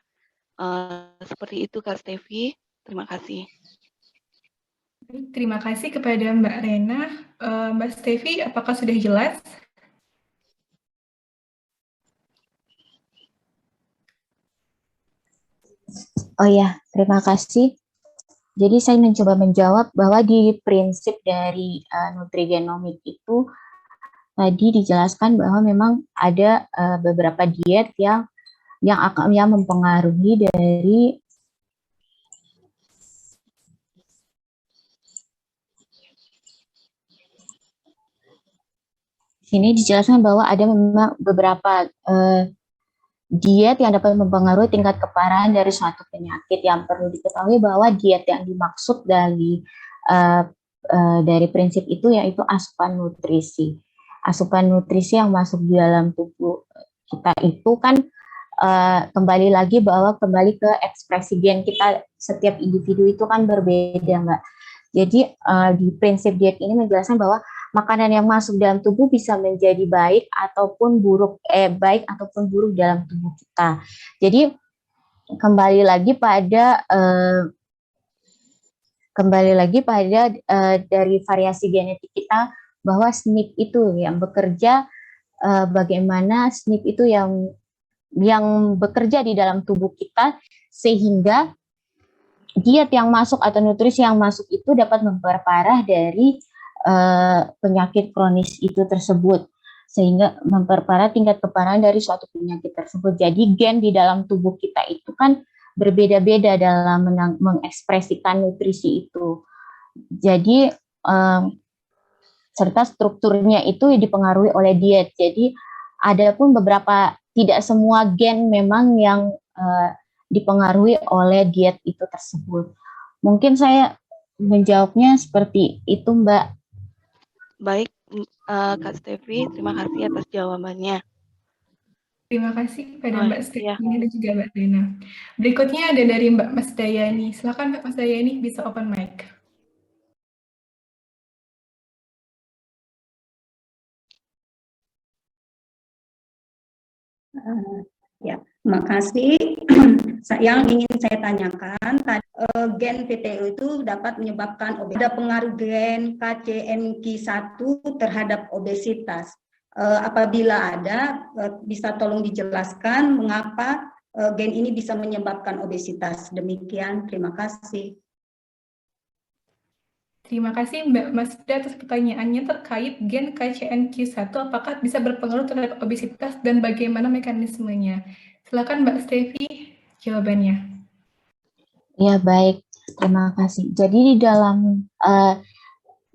Seperti itu Kak Stevi. Terima kasih. Terima kasih kepada Mbak Rena. Mbak Stevi, apakah sudah jelas? Oh ya, terima kasih. Jadi saya mencoba menjawab bahwa di prinsip dari nutrigenomik itu tadi dijelaskan bahwa memang ada beberapa diet yang akan mempengaruhi dari sini dijelaskan bahwa ada memang beberapa diet yang dapat mempengaruhi tingkat keparahan dari suatu penyakit. Yang perlu diketahui bahwa diet yang dimaksud dari prinsip itu yaitu asupan nutrisi. Asupan nutrisi yang masuk di dalam tubuh kita itu kan kembali lagi bahwa kembali ke ekspresi gen kita, setiap individu itu kan berbeda, Mbak. Jadi di prinsip diet ini menjelaskan bahwa makanan yang masuk dalam tubuh bisa menjadi baik ataupun buruk dalam tubuh kita. Jadi kembali lagi pada dari variasi genetik kita, bahwa SNP itu yang bekerja, bagaimana SNP itu yang bekerja di dalam tubuh kita, sehingga diet yang masuk atau nutrisi yang masuk itu dapat memperparah dari penyakit kronis itu tersebut, sehingga memperparah tingkat keparahan dari suatu penyakit tersebut. Jadi gen di dalam tubuh kita itu kan berbeda-beda dalam mengekspresikan nutrisi itu. Jadi serta strukturnya itu dipengaruhi oleh diet. Jadi ada pun beberapa, tidak semua gen memang yang dipengaruhi oleh diet itu tersebut. Mungkin saya menjawabnya seperti itu, Mbak. Baik, Kak Stefi, terima kasih atas jawabannya. Terima kasih kepada Mbak Ya. Stephanie dan juga Mbak Dena. Berikutnya ada dari Mbak Mas Dayani. Silakan Mbak Mas Dayani, bisa open mic. Ya, makasih. Yang ingin saya tanyakan, gen PTO itu dapat menyebabkan obesitas. Ada pengaruh gen KCNQ1 terhadap obesitas. Apabila ada, bisa tolong dijelaskan mengapa gen ini bisa menyebabkan obesitas. Demikian, terima kasih. Terima kasih Mbak Masda atas pertanyaannya terkait gen KCNQ1, apakah bisa berpengaruh terhadap obesitas dan bagaimana mekanismenya. Silakan Mbak Stefi jawabannya. Ya, baik. Terima kasih. Jadi di dalam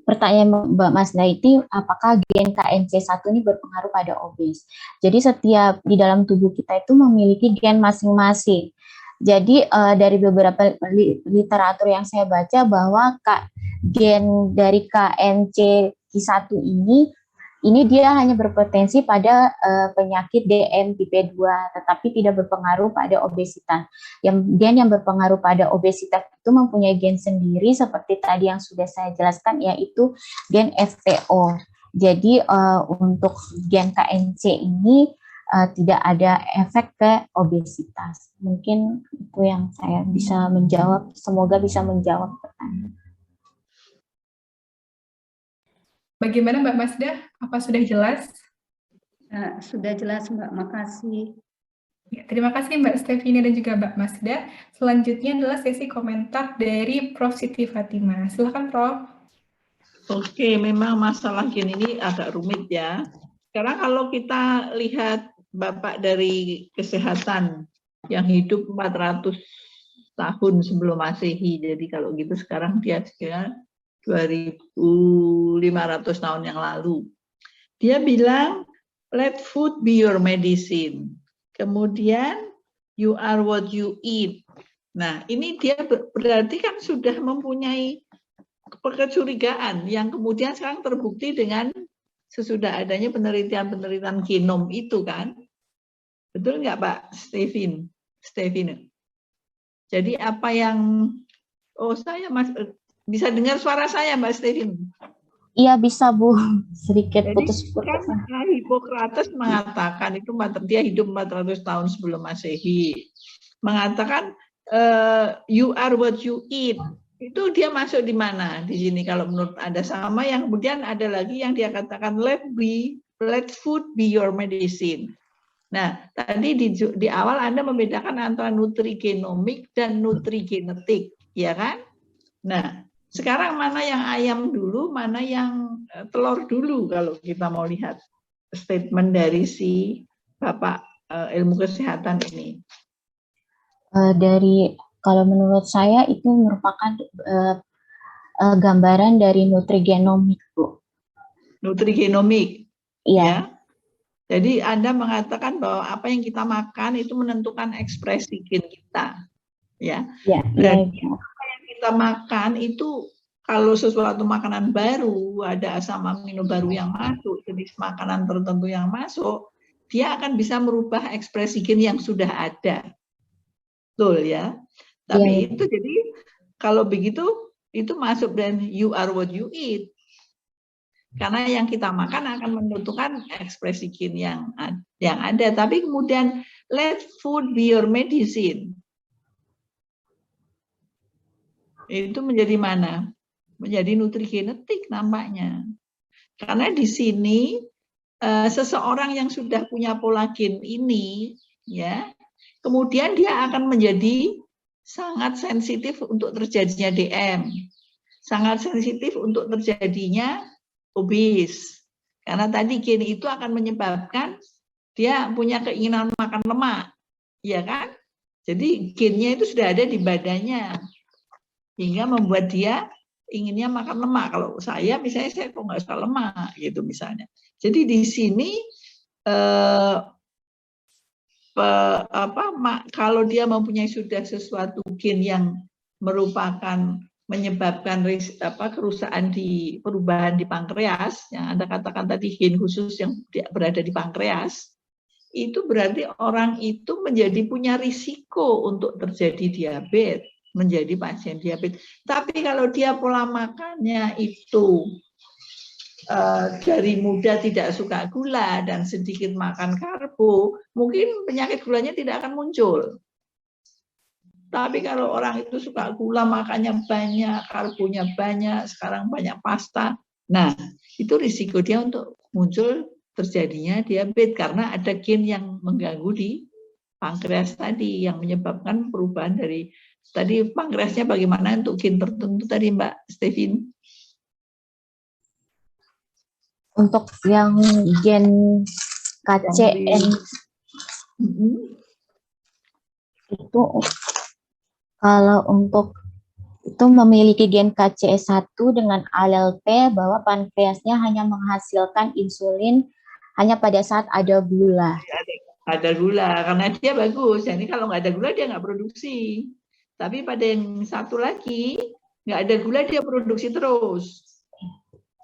pertanyaan Mbak Masda itu, apakah gen KNC1 ini berpengaruh pada obes? Jadi setiap di dalam tubuh kita itu memiliki gen masing-masing. Jadi dari beberapa literatur yang saya baca, bahwa gen dari KNC1 ini dia hanya berpotensi pada penyakit DM tipe 2, tetapi tidak berpengaruh pada obesitas. Gen yang berpengaruh pada obesitas itu mempunyai gen sendiri, seperti tadi yang sudah saya jelaskan, yaitu gen FTO. Jadi untuk gen KNC ini tidak ada efek ke obesitas. Mungkin itu yang saya bisa menjawab. Semoga bisa menjawab pertanyaan. Bagaimana Mbak Masda? Apa sudah jelas? Sudah jelas, Mbak. Makasih. Ya, terima kasih Mbak Stephanie dan juga Mbak Masda. Selanjutnya adalah sesi komentar dari Prof. Siti Fatimah. Silakan Prof. Oke, memang masalah gen ini agak rumit ya. Sekarang kalau kita lihat Bapak dari kesehatan yang hidup 400 tahun sebelum Masehi, jadi kalau gitu sekarang dia sekitar 2.500 tahun yang lalu. Dia bilang, let food be your medicine. Kemudian, you are what you eat. Nah, ini dia berarti kan sudah mempunyai kecurigaan yang kemudian sekarang terbukti dengan sesudah adanya penelitian-penelitian genom itu kan. Betul nggak Pak Stephen? Jadi apa yang, saya bisa dengar suara saya Mbak Stephen? Iya bisa Bu, sedikit jadi, putus-putus. Kan Hippocrates mengatakan, itu dia hidup 400 tahun sebelum Masehi, mengatakan you are what you eat. Itu dia masuk di mana di sini kalau menurut Anda? Sama yang kemudian ada lagi yang dia katakan let food be your medicine. Nah, tadi di awal Anda membedakan antara nutrigenomik dan nutrigenetik, ya kan? Nah, sekarang mana yang ayam dulu, mana yang telur dulu kalau kita mau lihat statement dari si Bapak ilmu kesehatan ini? Kalau menurut saya itu merupakan gambaran dari nutrigenomik, Bu. Nutrigenomik. Iya. Ya. Jadi Anda mengatakan bahwa apa yang kita makan itu menentukan ekspresi gen kita. Ya. Berarti apa yang kita makan itu kalau sesuatu makanan baru, ada asam amino baru yang masuk, jenis makanan tertentu yang masuk, dia akan bisa merubah ekspresi gen yang sudah ada. Betul ya. Tapi itu jadi kalau begitu itu masuk dan you are what you eat. Karena yang kita makan akan menentukan ekspresi gen yang ada. Tapi kemudian let food be your medicine. Itu menjadi mana? Menjadi nutrigenetik nampaknya. Karena di sini seseorang yang sudah punya pola gen ini, ya, kemudian dia akan menjadi sangat sensitif untuk terjadinya DM, sangat sensitif untuk terjadinya obes. Karena tadi gen itu akan menyebabkan dia punya keinginan makan lemak, ya kan? Jadi gennya itu sudah ada di badannya, hingga membuat dia inginnya makan lemak. Kalau saya misalnya saya kok nggak suka lemak gitu misalnya. Jadi di sini kalau dia mempunyai sudah sesuatu gen yang merupakan menyebabkan kerusakan di perubahan di pankreas, yang Anda katakan tadi gen khusus yang berada di pankreas, itu berarti orang itu menjadi punya risiko untuk terjadi diabetes, menjadi pasien diabetes. Tapi kalau dia pola makannya itu dari muda tidak suka gula dan sedikit makan karbo, mungkin penyakit gulanya tidak akan muncul. Tapi kalau orang itu suka gula, makannya banyak, karbonya banyak, sekarang banyak pasta, nah itu risiko dia untuk muncul terjadinya diabetes karena ada gen yang mengganggu di pankreas tadi yang menyebabkan perubahan dari tadi pankreasnya bagaimana untuk gen tertentu tadi Mbak Stevin. Untuk yang gen KCN itu kalau untuk itu memiliki gen KCE1 dengan alel P bahwa pankreasnya hanya menghasilkan insulin hanya pada saat ada gula. Ada gula, karena dia bagus. Jadi kalau nggak ada gula dia nggak produksi. Tapi pada yang satu lagi, nggak ada gula dia produksi terus.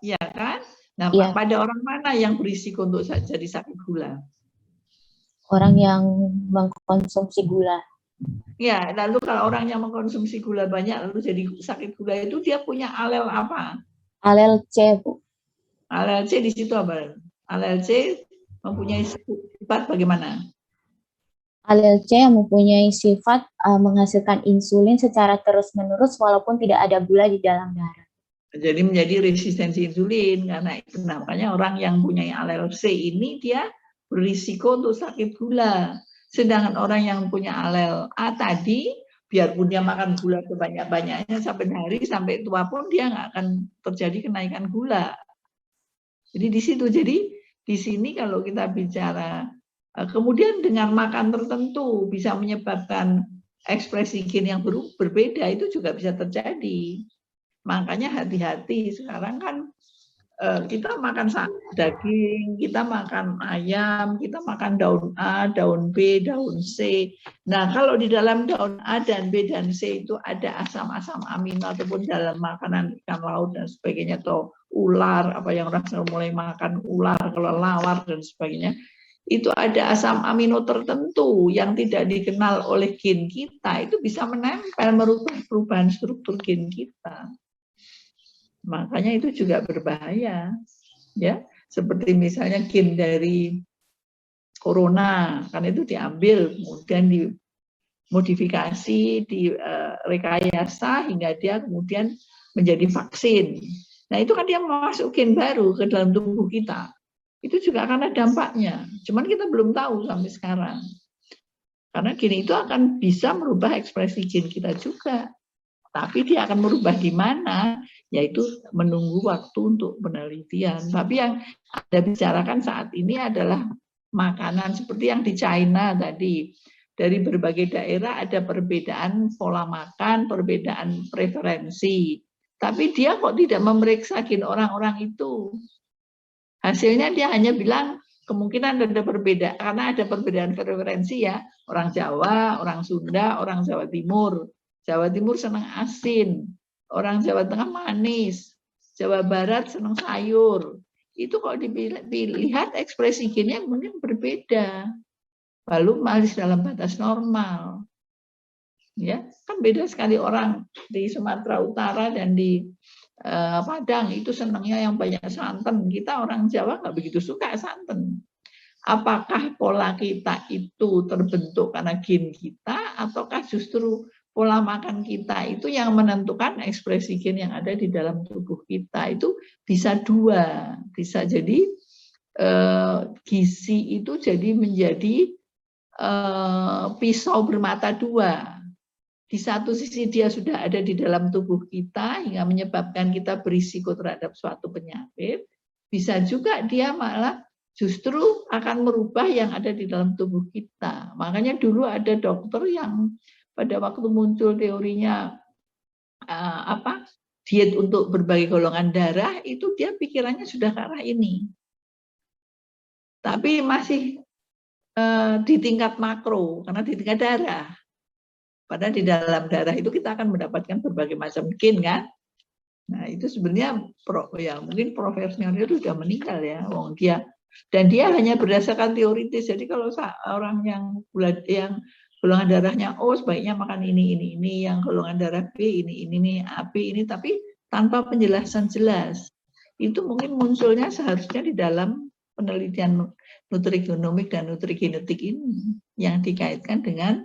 Ya kan? Nah, ya. Pada orang mana yang berisiko untuk jadi sakit gula? Orang yang mengkonsumsi gula. Ya, lalu kalau orang yang mengkonsumsi gula banyak lalu jadi sakit gula itu dia punya alel apa? Alel C, Bu. Alel C di situ apa? Alel C mempunyai sifat bagaimana? Alel C yang mempunyai sifat menghasilkan insulin secara terus-menerus walaupun tidak ada gula di dalam darah. Jadi menjadi resistensi insulin karena itu namanya orang yang punya alel C ini dia berisiko untuk sakit gula. Sedangkan orang yang punya alel A tadi, biarpun dia makan gula sebanyak-banyaknya sampai hari sampai tua pun dia nggak akan terjadi kenaikan gula. Jadi di situ. Jadi di sini kalau kita bicara kemudian dengan makan tertentu bisa menyebabkan ekspresi gen yang berbeda itu juga bisa terjadi. Makanya hati-hati sekarang kan kita makan daging, kita makan ayam, kita makan daun A, daun B, daun C. Nah, kalau di dalam daun A dan B dan C itu ada asam-asam amino ataupun dalam makanan ikan laut dan sebagainya atau ular, apa yang orang mulai makan ular, kelelawar dan sebagainya. Itu ada asam amino tertentu yang tidak dikenal oleh gen kita, itu bisa menempel merubah perubahan struktur gen kita. Makanya itu juga berbahaya, ya. Seperti misalnya gen dari corona, kan itu diambil, kemudian dimodifikasi, direkayasa hingga dia kemudian menjadi vaksin. Nah itu kan dia masuk gen baru ke dalam tubuh kita. Itu juga akan ada dampaknya. Cuman kita belum tahu sampai sekarang. Karena gen itu akan bisa merubah ekspresi gen kita juga. Tapi dia akan merubah di mana, yaitu menunggu waktu untuk penelitian. Tapi yang Anda bicarakan saat ini adalah makanan seperti yang di China tadi. Dari berbagai daerah ada perbedaan pola makan, perbedaan preferensi. Tapi dia kok tidak memeriksa gen orang-orang itu. Hasilnya dia hanya bilang kemungkinan ada perbedaan, karena ada perbedaan preferensi ya. Orang Jawa, orang Sunda, orang Jawa Timur. Jawa Timur senang asin, orang Jawa Tengah manis, Jawa Barat senang sayur. Itu kok dilihat ekspresi gennya mungkin berbeda. Lalu masih dalam batas normal. Ya, kan beda sekali orang di Sumatera Utara dan di Padang itu senangnya yang banyak santan. Kita orang Jawa nggak begitu suka santan. Apakah pola kita itu terbentuk karena gen kita, ataukah justru pola makan kita itu yang menentukan ekspresi gen yang ada di dalam tubuh kita? Itu bisa dua, bisa jadi gizi itu jadi menjadi pisau bermata dua. Di satu sisi dia sudah ada di dalam tubuh kita hingga menyebabkan kita berisiko terhadap suatu penyakit. Bisa juga dia malah justru akan merubah yang ada di dalam tubuh kita. Makanya dulu ada dokter yang pada waktu muncul teorinya diet untuk berbagai golongan darah, itu dia pikirannya sudah ke arah ini. Tapi masih di tingkat makro, karena di tingkat darah. Padahal di dalam darah itu kita akan mendapatkan berbagai macam gen kan. Nah itu sebenarnya mungkin profesornya itu sudah meninggal ya, dan dia hanya berdasarkan teoritis. Jadi kalau orang yang golongan darahnya O sebaiknya makan ini, yang golongan darah B ini, AB ini, tapi tanpa penjelasan jelas. Itu mungkin munculnya seharusnya di dalam penelitian nutrigenomik dan nutrigenetik ini yang dikaitkan dengan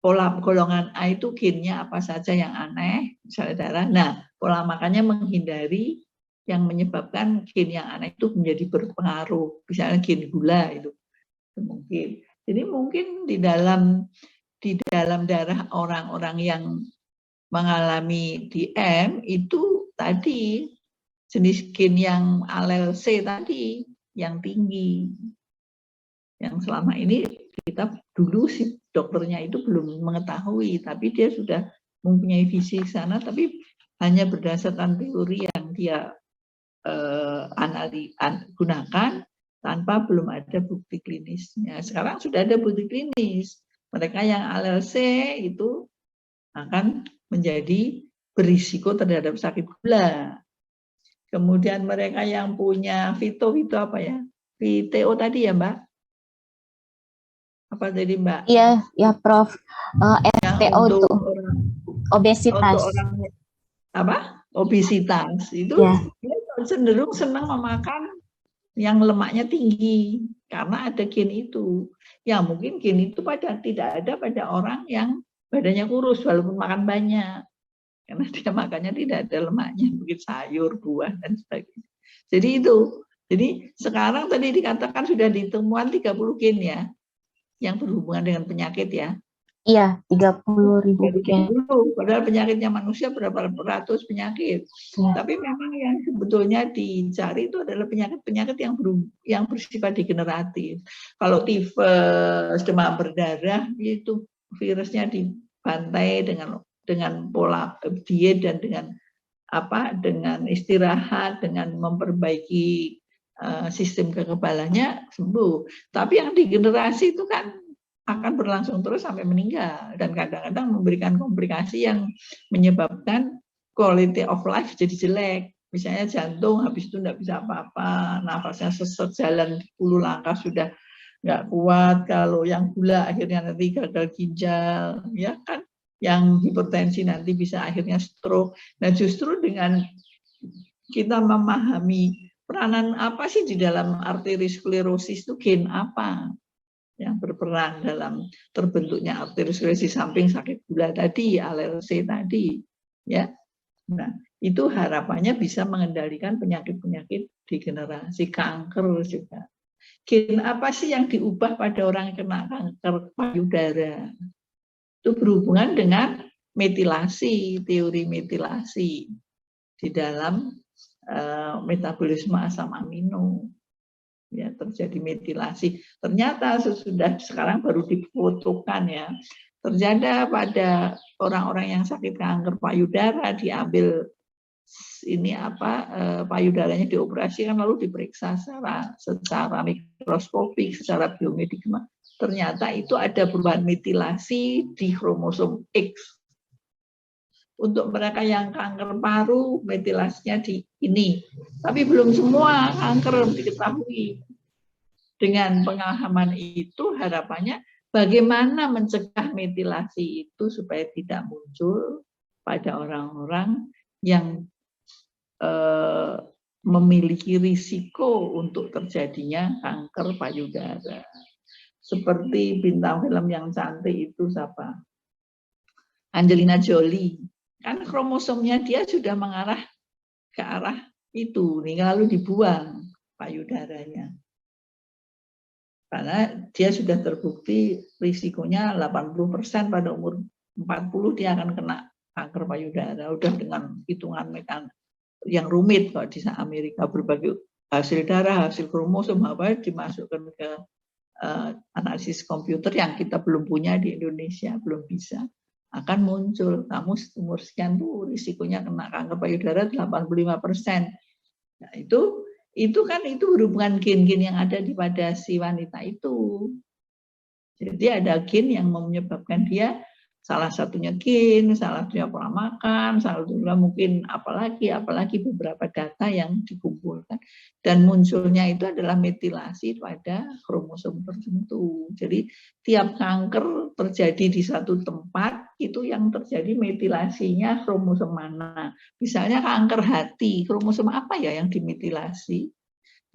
pola golongan A itu gennya apa saja yang aneh, misalnya darah. Nah, pola makannya menghindari yang menyebabkan gen yang aneh itu menjadi berpengaruh, misalnya gen gula itu mungkin. Jadi mungkin di dalam darah orang-orang yang mengalami DM itu tadi jenis gen yang alel C tadi yang tinggi, yang selama ini kita dulu sih dokternya itu belum mengetahui, tapi dia sudah mempunyai visi ke sana, tapi hanya berdasarkan teori yang dia gunakan tanpa belum ada bukti klinisnya. Sekarang sudah ada bukti klinis. Mereka yang alel C itu akan menjadi berisiko terhadap sakit gula. Kemudian mereka yang punya VTO apa ya? VTO tadi ya Mbak? Apa tadi Mbak? Iya, ya Prof. FTO itu obesitas. Untuk orang apa? Obesitas itu ya. Dia cenderung senang memakan yang lemaknya tinggi karena ada gen itu. Ya mungkin gen itu tidak ada pada orang yang badannya kurus walaupun makan banyak. Karena dia makannya tidak ada lemaknya, mungkin sayur, buah dan sebagainya. Jadi itu. Jadi sekarang tadi dikatakan sudah ditemukan 30 gen ya, yang berhubungan dengan penyakit ya. Iya, 30.000 gen. Padahal penyakitnya manusia berapa ratus penyakit. Ya. Tapi memang yang sebetulnya dicari itu adalah penyakit-penyakit yang bersifat degeneratif. Kalau tifus, demam berdarah itu virusnya dibantai dengan pola diet dan dengan istirahat, dengan memperbaiki sistem kekebalannya sembuh. Tapi yang degenerasi itu kan akan berlangsung terus sampai meninggal dan kadang-kadang memberikan komplikasi yang menyebabkan quality of life jadi jelek. Misalnya jantung habis itu tidak bisa apa-apa, nafasnya seset, jalan 10 langkah sudah nggak kuat. Kalau yang gula akhirnya nanti gagal ginjal, ya kan? Yang hipertensi nanti bisa akhirnya stroke. Nah justru dengan kita memahami peranan apa sih di dalam arteriosklerosis itu, gen apa yang berperan dalam terbentuknya arteriosklerosis samping sakit gula tadi, alel C tadi, ya. Nah itu harapannya bisa mengendalikan penyakit-penyakit degenerasi, kanker juga. Gen apa sih yang diubah pada orang yang kena kanker payudara? Itu berhubungan dengan metilasi, teori metilasi di dalam metabolisme asam amino. Ya, terjadi metilasi. Ternyata sesudah sekarang baru difotokan ya, terjadi pada orang-orang yang sakit kanker payudara, diambil payudaranya dioperasikan lalu diperiksa secara mikroskopik, secara biomedik. Ternyata itu ada perubahan metilasi di kromosom X. Untuk mereka yang kanker paru, metilasinya di ini. Tapi belum semua kanker diketahui. Dengan pengalaman itu harapannya bagaimana mencegah metilasi itu supaya tidak muncul pada orang-orang yang memiliki risiko untuk terjadinya kanker payudara. Seperti bintang film yang cantik itu siapa? Angelina Jolie. Kan kromosomnya dia sudah mengarah ke arah itu, nih lalu dibuang payudaranya. Karena dia sudah terbukti risikonya 80% pada umur 40 dia akan kena kanker payudara. Udah dengan hitungan yang rumit kok di Amerika, berbagai hasil darah, hasil kromosom apa dimasukkan ke analisis komputer yang kita belum punya di Indonesia, belum bisa. Akan muncul kamu umur sekian tuh risikonya kena kanker payudara 85%. Nah, itu kan berhubungan gen-gen yang ada di pada si wanita itu. Jadi ada gen yang menyebabkan dia, salah satunya gen, salah satunya pola makan, salah satunya mungkin apalagi beberapa data yang dikumpulkan, dan munculnya itu adalah metilasi pada kromosom tertentu. Jadi tiap kanker terjadi di satu tempat itu yang terjadi metilasinya kromosom mana. Misalnya kanker hati, kromosom apa ya yang dimetilasi,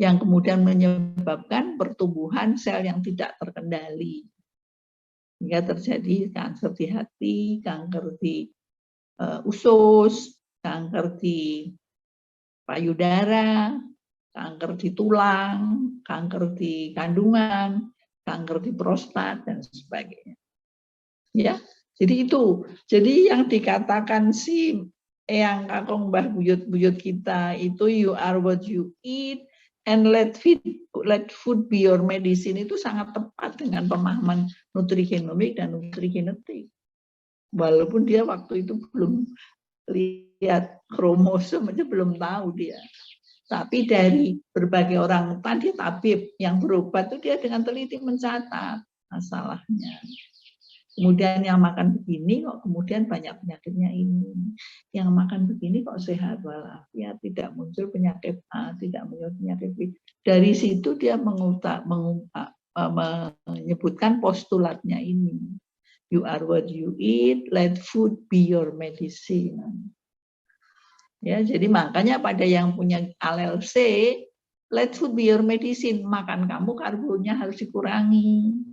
yang kemudian menyebabkan pertumbuhan sel yang tidak terkendali. Hingga terjadi kanker di hati, kanker di usus, kanker di payudara, kanker di tulang, kanker di kandungan, kanker di prostat, dan sebagainya. Ya, jadi itu. Jadi yang dikatakan si Eyang Kakung Mbah Buyut-buyut kita itu you are what you eat, and let food be your medicine itu sangat tepat dengan pemahaman nutrigenomik dan nutrigenetik. Walaupun dia waktu itu belum lihat kromosom aja belum tahu dia. Tapi dari berbagai orang tadi tabib yang berobat itu dia dengan teliti mencatat masalahnya. Kemudian yang makan begini kok kemudian banyak penyakitnya ini. Yang makan begini kok sehat walafiat, tidak muncul penyakit A, tidak muncul penyakit B. Dari situ dia menyebutkan postulatnya ini. You are what you eat, let food be your medicine. Ya, jadi makanya pada yang punya alel C, let food be your medicine. Makan kamu karbonnya harus dikurangi.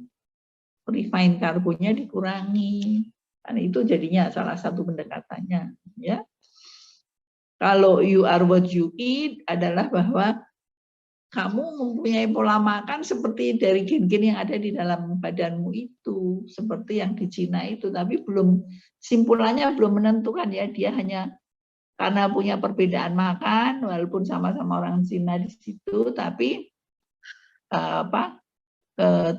Refined karbonnya dikurangi, kan itu jadinya salah satu pendekatannya, ya. Kalau you are what you eat adalah bahwa kamu mempunyai pola makan seperti dari gen-gen yang ada di dalam badanmu itu, seperti yang di Cina itu, tapi simpulannya belum menentukan ya, dia hanya karena punya perbedaan makan, walaupun sama-sama orang Cina di situ, tapi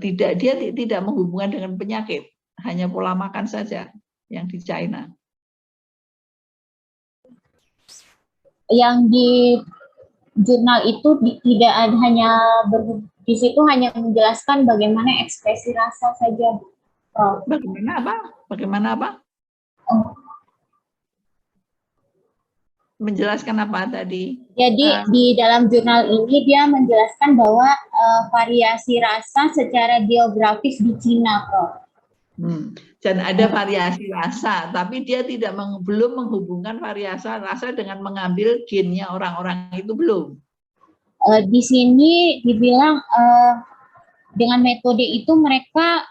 dia tidak menghubungkan dengan penyakit, hanya pola makan saja yang di China. Yang di jurnal itu tidak ada hanya di situ hanya menjelaskan bagaimana ekspresi rasa saja. Bagaimana apa? Menjelaskan apa tadi? Jadi di dalam jurnal ini dia menjelaskan bahwa variasi rasa secara geografis di Cina, Prof. Dan ada variasi rasa, tapi dia belum menghubungkan variasi rasa dengan mengambil gennya orang-orang itu belum. Di sini dibilang dengan metode itu mereka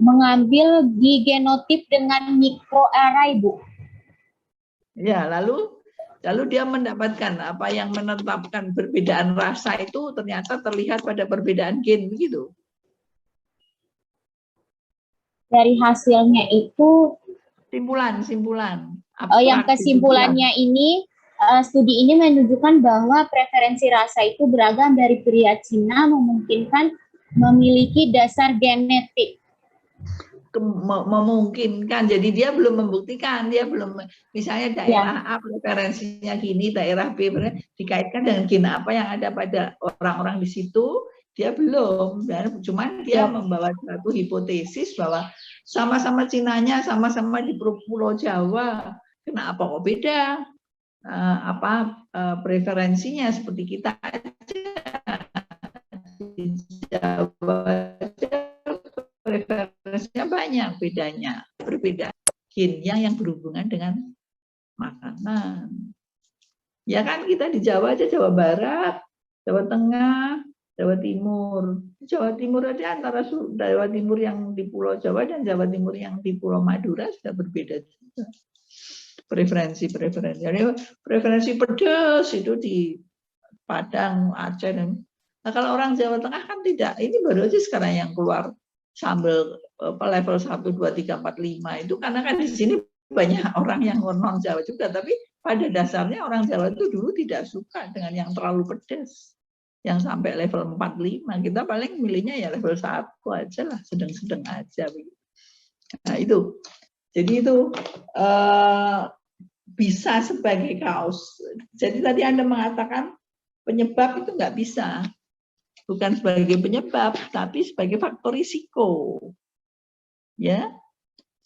mengambil di genotip dengan mikroarray, Bu. Ya, lalu dia mendapatkan apa yang menetapkan perbedaan rasa itu ternyata terlihat pada perbedaan gen, begitu. Dari hasilnya itu simpulan. Yang kesimpulannya ini studi ini menunjukkan bahwa preferensi rasa itu beragam dari pria Cina, memungkinkan memiliki dasar genetik. Memungkinkan, jadi dia belum membuktikan, dia belum, misalnya daerah A preferensinya gini, daerah B dikaitkan dengan gen apa yang ada pada orang-orang di situ, dia belum, dan cuman dia membawa satu hipotesis bahwa sama-sama Cinanya, sama-sama di Pulau Jawa, kenapa kok beda preferensinya seperti kita aja di Jawa. Preferensinya banyak berbeda. gennya yang berhubungan dengan makanan. Ya kan kita di Jawa aja, Jawa Barat, Jawa Tengah, Jawa Timur. Jawa Timur aja antara Jawa Timur yang di Pulau Jawa dan Jawa Timur yang di Pulau Madura sudah berbeda juga. Preferensi. Jadi preferensi pedas itu di Padang, Aceh. Nah, kalau orang Jawa Tengah kan tidak. Ini baru aja sekarang yang keluar sambal level 1, 2, 3, 4, 5 itu karena kan di sini banyak orang yang non Jawa juga, tapi pada dasarnya orang Jawa itu dulu tidak suka dengan yang terlalu pedas. Yang sampai level 4, 5, kita paling milihnya ya level 1 aja lah, sedang-sedang aja. Nah itu, jadi itu bisa sebagai kaos. Jadi tadi Anda mengatakan penyebab itu nggak bisa, bukan sebagai penyebab, tapi sebagai faktor risiko. Ya,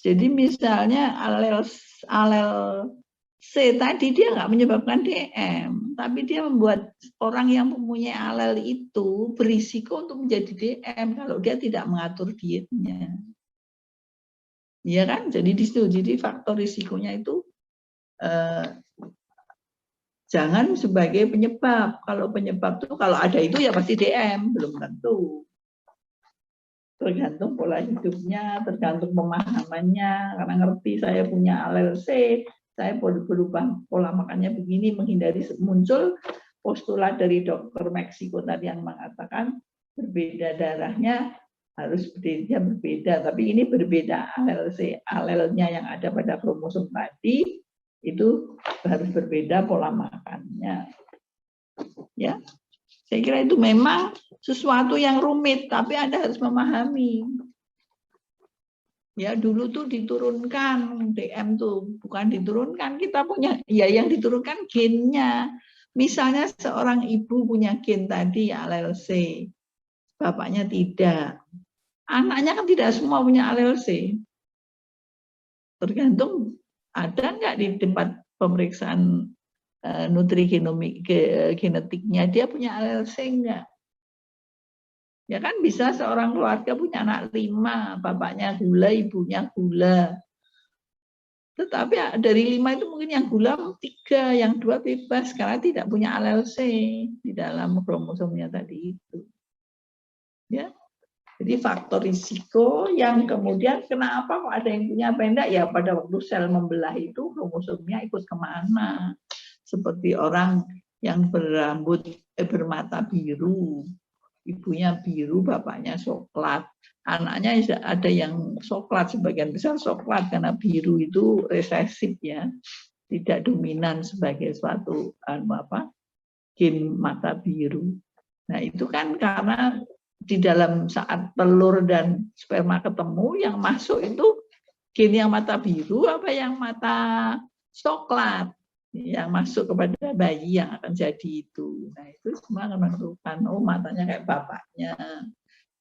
jadi misalnya alel C tadi dia nggak menyebabkan DM, tapi dia membuat orang yang mempunyai alel itu berisiko untuk menjadi DM kalau dia tidak mengatur dietnya. Iya kan? Jadi di situ, jadi faktor risikonya itu jangan sebagai penyebab. Kalau penyebab tuh kalau ada itu ya pasti DM, belum tentu. Tergantung pola hidupnya, tergantung pemahamannya. Karena ngerti saya punya alel C, saya berubah pola makannya begini, menghindari muncul postulat dari dokter Meksiko tadi yang mengatakan berbeda darahnya harus dia berbeda, tapi ini berbeda alel C, alelnya yang ada pada kromosom tadi itu harus berbeda pola makannya. Ya, saya kira itu memang sesuatu yang rumit, tapi Anda harus memahami. Ya dulu tuh diturunkan DM tuh, bukan diturunkan, kita punya ya yang diturunkan gennya. Misalnya seorang ibu punya gen tadi alel C, bapaknya tidak. Anaknya kan tidak semua punya alel C. Tergantung ada nggak di tempat pemeriksaan nutrigenomik genetiknya dia punya alel C enggak? Ya kan bisa seorang keluarga punya anak 5, bapaknya gula, ibunya gula. Tetapi dari 5 itu mungkin yang gula 3, yang 2 bebas karena tidak punya alel C di dalam kromosomnya tadi itu. Ya. Jadi faktor risiko yang kemudian kenapa kok ada yang punya apa enggak? Ya pada waktu sel membelah itu kromosomnya ikut kemana? Seperti orang yang bermata biru. Ibunya biru, bapaknya coklat. Anaknya ada yang coklat, sebagian besar coklat karena biru itu resesif ya, tidak dominan sebagai suatu gen mata biru. Nah itu kan karena di dalam saat telur dan sperma ketemu yang masuk itu gen yang mata biru apa yang mata coklat. Yang masuk kepada bayi yang akan jadi itu. Nah itu semua akan menentukan, oh matanya kayak bapaknya,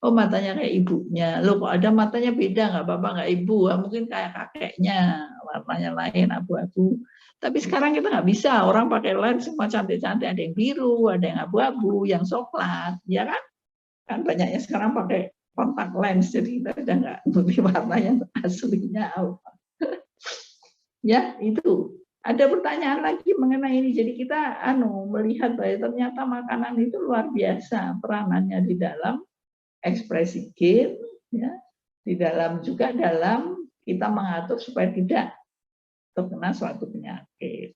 oh matanya kayak ibunya. Loh kok ada matanya beda, nggak bapak nggak ibu, mungkin kayak kakeknya, warnanya lain abu-abu. Tapi sekarang kita nggak bisa, orang pakai lens semua cantik-cantik, ada yang biru, ada yang abu-abu, yang coklat, ya kan? Kan banyaknya sekarang pakai kontak lens, jadi kita udah nggak ngerti warna yang aslinya apa. Ya itu. Ada pertanyaan lagi mengenai ini. Jadi kita melihat bahwa ternyata makanan itu luar biasa peranannya di dalam ekspresi gen, ya, di dalam juga dalam kita mengatur supaya tidak terkena suatu penyakit.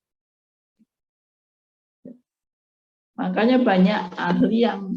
Makanya banyak ahli yang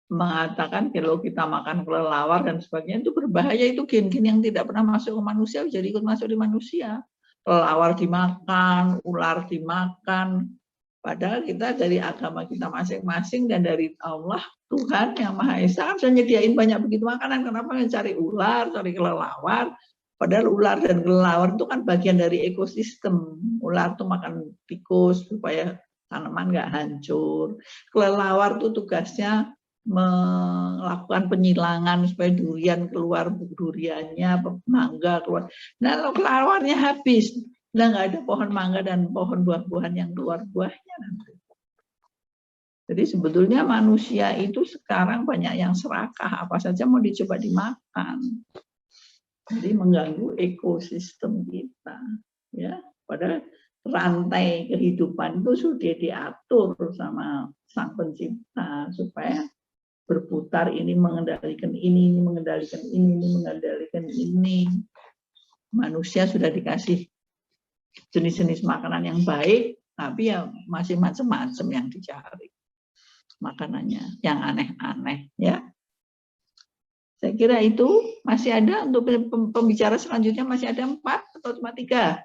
mengatakan kalau kita makan kelelawar dan sebagainya itu berbahaya, itu gen-gen yang tidak pernah masuk ke manusia jadi ikut masuk di manusia. Kelelawar dimakan, ular dimakan, padahal kita dari agama kita masing-masing dan dari Allah Tuhan yang Maha Esa kan sudah nyediain banyak begitu makanan, kenapa cari ular, cari kelelawar, padahal ular dan kelelawar itu kan bagian dari ekosistem. Ular tuh makan tikus supaya tanaman nggak hancur, kelelawar tuh tugasnya melakukan penyilangan supaya durian keluar duriannya, mangga keluar. Nah, kalau kelawarnya habis, nah nggak ada pohon mangga dan pohon buah-buahan yang keluar buahnya nanti. Jadi sebetulnya manusia itu sekarang banyak yang serakah, apa saja mau dicoba dimakan. Jadi mengganggu ekosistem kita, ya. Padahal rantai kehidupan itu sudah diatur sama Sang Pencipta supaya berputar, ini mengendalikan ini mengendalikan ini mengendalikan ini. Manusia sudah dikasih jenis-jenis makanan yang baik, tapi ya masih macam-macam yang dicari makanannya, yang aneh-aneh, ya. Saya kira itu masih ada untuk pembicara selanjutnya, masih ada 4 atau cuma 3?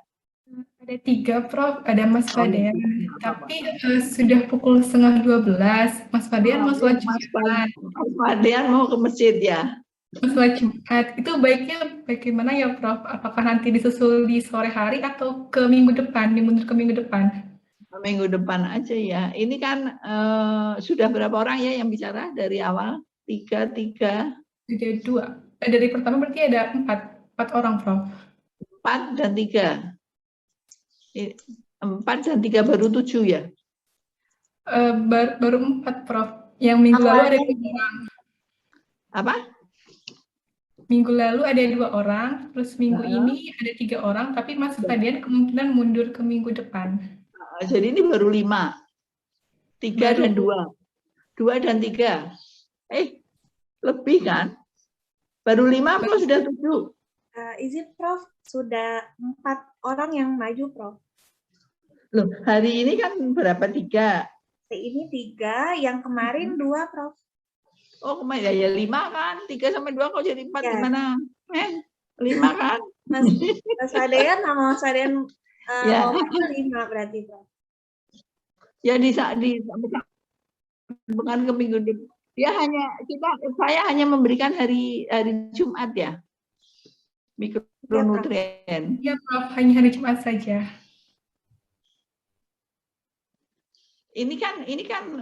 Ada 3, Prof. Ada Mas Oh, Fadean, ya. tapi sudah pukul 11:30. Mas Fadean mau sholat Jumat. Mas Fadean mau ke masjid ya? Sholat Jumat, itu baiknya bagaimana ya, Prof? Apakah nanti disusul di sore hari atau ke minggu depan, dimundur ke minggu depan? Minggu depan aja ya. Ini kan sudah berapa orang ya yang bicara dari awal? 3. Ada 2. Dari pertama berarti ada 4 orang, Prof. 4 dan 3. 4 dan 3 baru 7 ya? Baru 4, Prof. Yang minggu lalu ada 2 orang. Apa? Minggu lalu ada 2 orang, terus minggu ini ada 3 orang, tapi Mas Fadean kemungkinan mundur ke minggu depan. Jadi ini baru 5. 3 dan 2. 2 dan 3. Lebih kan? Baru 5 atau sudah 7? Izin Prof, sudah 4 orang yang maju, Prof. Loh, hari ini kan berapa? 3? Ini 3, yang kemarin 2, Prof. Oh, kemarin ya 5 kan? 3 sampai 2 kok jadi 4 Ya. gimana? 5 kan? Mas Fadean sama Mas Fadean Ya. mau 5 berarti, Prof. Ya bukan ke minggu depan. Saya hanya memberikan hari Jumat ya. Mikronutrien. Iya, Prof, hanya hari Jumat saja. Ini kan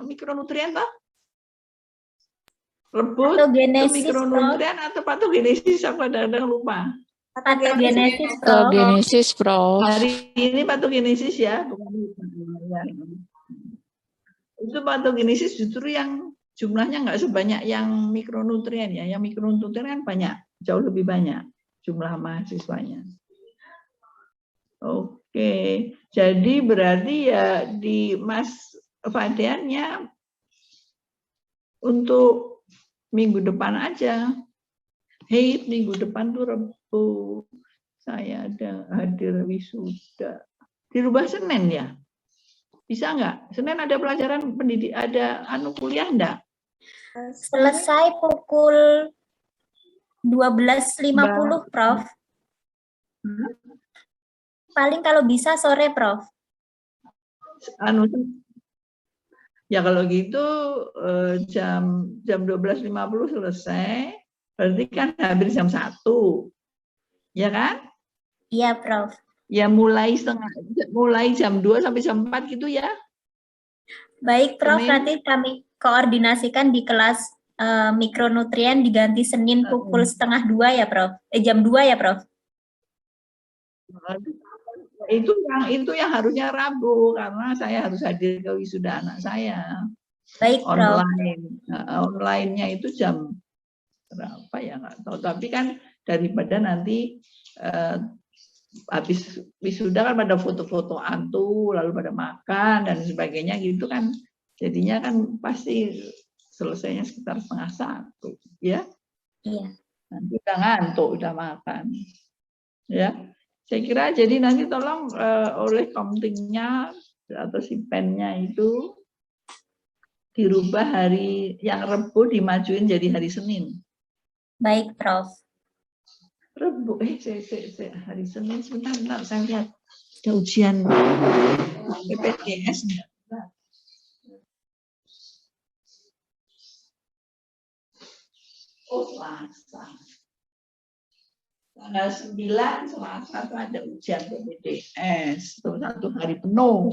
mikronutrien toh? Rebus Patogenesis, mikronutrien atau patogenesis, aku kadang-kadang lupa. Patogenesis, Prof. Patogenesis, Prof. Hari ini patogenesis ya, bukan ya. Itu patogenesis justru yang jumlahnya nggak sebanyak yang mikronutrien ya. Yang mikronutrien kan banyak, jauh lebih banyak jumlah mahasiswanya. Oke, jadi berarti ya di Mas Fadeannya untuk minggu depan aja. Hei, minggu depan tuh Rebu saya ada hadir wisuda. Dirubah Senin ya? Bisa nggak? Senin ada pelajaran pendidik, ada kuliah enggak? Selesai pukul 12.50, Prof. Paling kalau bisa sore, Prof. Ya kalau gitu jam 12.50 selesai, berarti kan hampir jam 1. Ya kan? Iya, Prof. Ya mulai jam 2 sampai jam 4 gitu ya. Baik, Prof. Nanti kami koordinasikan di kelas mikronutrien diganti Senin pukul 1:30 ya, Prof. Jam 2 ya, Prof. Itu yang harusnya Rabu karena saya harus hadir ke wisuda anak saya. Baik, Prof. Online-nya itu jam berapa ya nggak tahu. Tapi kan daripada nanti habis wisuda kan pada foto-fotoan tuh, lalu pada makan dan sebagainya gitu kan. Jadinya kan pasti selesainya sekitar 1:30 ya. Iya. Nanti udah ngantuk, udah makan. Ya. Saya kira jadi nanti tolong oleh komtingnya atau si pennya itu dirubah hari yang Rebu dimajuin jadi hari Senin. Baik, Prof. Rebu, hari Senin sebentar saya lihat ada ujian PPDS. Oh, Selasa. Tanggal 9 Selasa itu ada ujian PPDS, itu 1 hari penuh.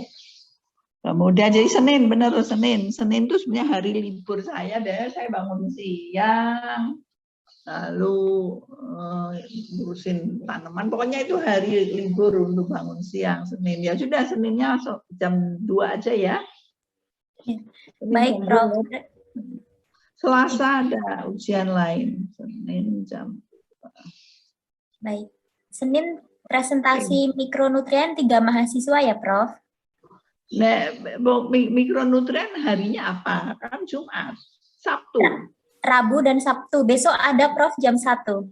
Kemudian jadi Senin, benar Senin. Senin itu sebenarnya hari libur saya deh, saya bangun siang, lalu ngurusin tanaman. Pokoknya itu hari libur untuk bangun siang Senin. Ya sudah Seninnya jam 2 aja ya. Baik, Prof. Selasa ada ujian lain, Senin jam Baik. Senin presentasi mikronutrien 3 mahasiswa ya, Prof? Nah, mikronutrien harinya apa? Kan Jumat, Sabtu. Rabu dan Sabtu. Besok ada, Prof, jam 1.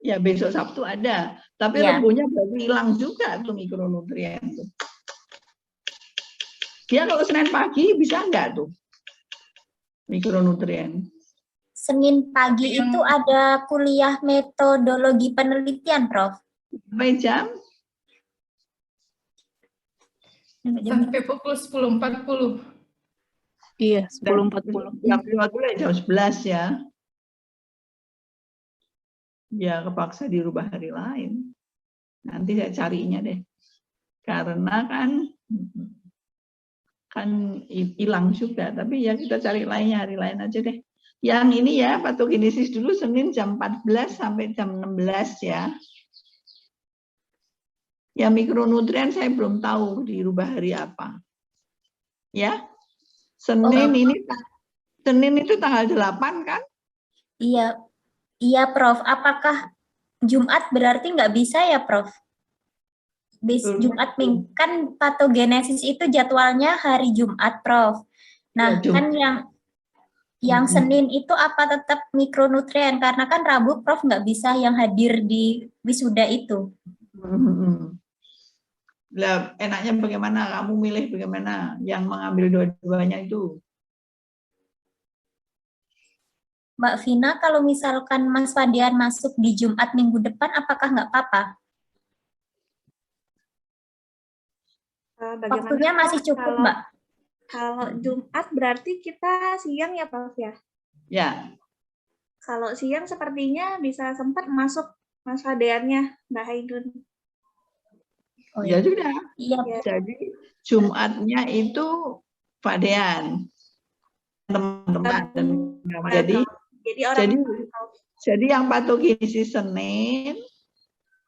Ya, besok Sabtu ada. Tapi Ya. Rebunya berarti hilang juga tuh mikronutrien. Dia kalau Senin pagi bisa enggak tuh mikronutrien? Senin pagi itu ada kuliah metodologi penelitian, Prof. Sampai jam? Sampai pukul 10.40. Iya, 10.40. Jam 11 ya. Ya, kepaksa dirubah hari lain. Nanti saya carinya deh. Karena kan hilang juga. Tapi ya kita cari lainnya, hari lain aja deh. Yang ini ya, patogenesis dulu Senin jam 14 sampai jam 16 ya. Ya, mikronutrien saya belum tahu dirubah hari apa. Ya, Senin itu tanggal 8 kan? Iya, iya, Prof. Apakah Jumat berarti nggak bisa ya, Prof? Jumat Minggu kan patogenesis itu jadwalnya hari Jumat, Prof. Nah, Ya, kan yang Senin itu apa tetap mikronutrien karena kan Rabu Prof nggak bisa yang hadir di wisuda itu. Lah, enaknya bagaimana? Kamu milih bagaimana? Yang mengambil dua-duanya itu? Mbak Vina, kalau misalkan Mas Fadian masuk di Jumat minggu depan, apakah nggak apa-apa? Waktunya masih cukup, Mbak. Kalau Jumat berarti kita siang ya, Prof ya? Ya. Kalau siang sepertinya bisa sempat masuk Mas Fadiannya, Mbak Haidun. Oh, ya sudah. Iya. Jadi Jumatnya itu Fadean. Teman-teman. Jadi yang patogenesis Senin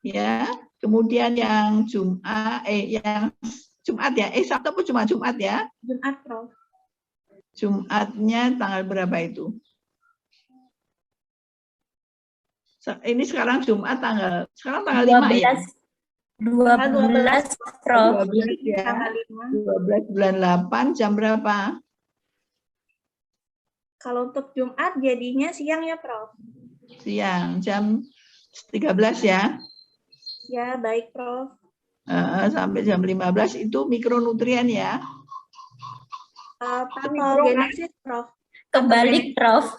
ya, kemudian yang Jumat ya, Sabtu apa Jumat ya? Jumat, Prof. Jumatnya tanggal berapa itu? Ini sekarang Jumat tanggal 5 ya? 12, Prof. 12 ya. 12 bulan 8 jam berapa? Kalau untuk Jumat jadinya siang ya, Prof? Siang, jam 13 ya? Ya, baik, Prof. Sampai jam 15 itu mikronutrien ya? Patogenesis, Prof. Kebalik, Prof.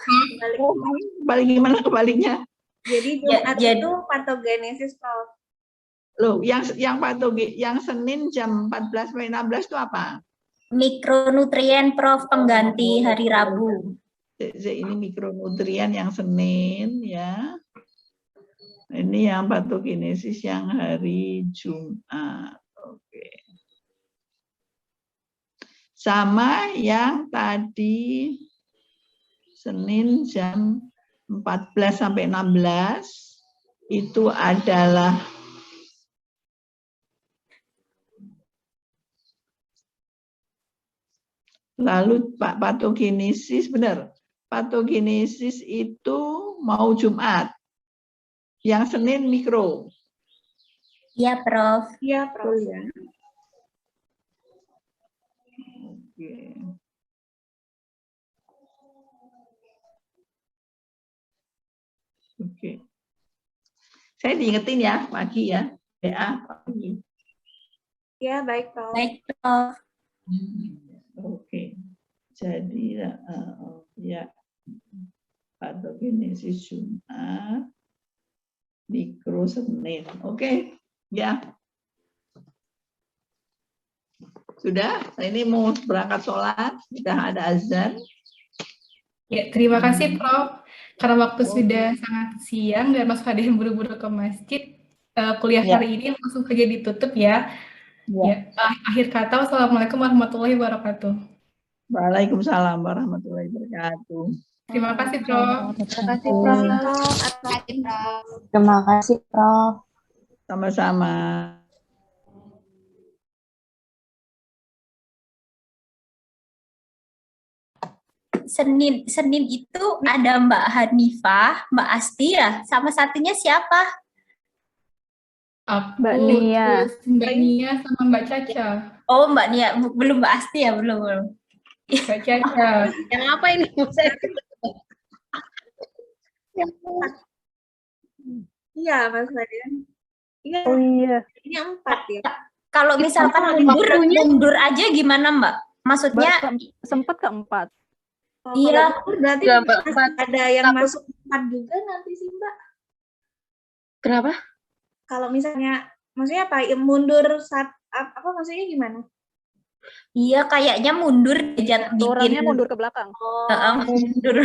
Kebalik gimana kebaliknya? Jadi Jumat itu patogenesis, Prof. Loh, yang Senin jam 14 sampai 16 itu apa? Mikronutrien, Prof, pengganti hari Rabu. Ini mikronutrien yang Senin ya. Ini yang patogenesis yang hari Jumat. Oke. Sama yang tadi Senin jam 14 sampai 16 itu adalah lalu patogenesis, benar. Patogenesis itu mau Jumat. Yang Senin mikro. Iya, Prof. Iya, Prof. Ya. Oke. Oke. Saya diingetin ya pagi ya. PA pagi. Ya, baik, Prof. Baik, Prof. Oke, jadi ya patogenesis Jumat, mikro Senin. Oke, ya. Sudah, ini mau berangkat sholat, sudah ada azan. Ya, terima kasih Prof. Karena waktu sudah sangat siang dan Mas Fadian buru-buru ke masjid, kuliah hari ini langsung saja ditutup ya. Ya, akhir kata, wassalamualaikum warahmatullahi wabarakatuh. Waalaikumsalam warahmatullahi wabarakatuh. Terima kasih, Prof. Terima kasih, Prof. Terima kasih, Prof. Sama-sama. Senin itu ada Mbak Hanifah, Mbak Asti ya, sama satunya siapa? Aku, Mbak Nia. terus Mbak Nia sama Mbak Caca. Oh, Mbak Nia, belum Mbak Asti ya, belum. Mbak Caca. Yang apa ini? Iya, Mas Radian. Iya, Oh iya. ini 4 ya. Kalau misalkan mundur aja gimana, Mbak? Maksudnya Sempat ke 4. Oh, iya, kalau berarti Enggak, Mbak. masih ada yang masuk 4 juga nanti sih, Mbak. Kenapa? Kalau misalnya, maksudnya apa? Yang mundur apa maksudnya gimana? iya kayaknya mundur Aturannya mundur ke belakang. mundur.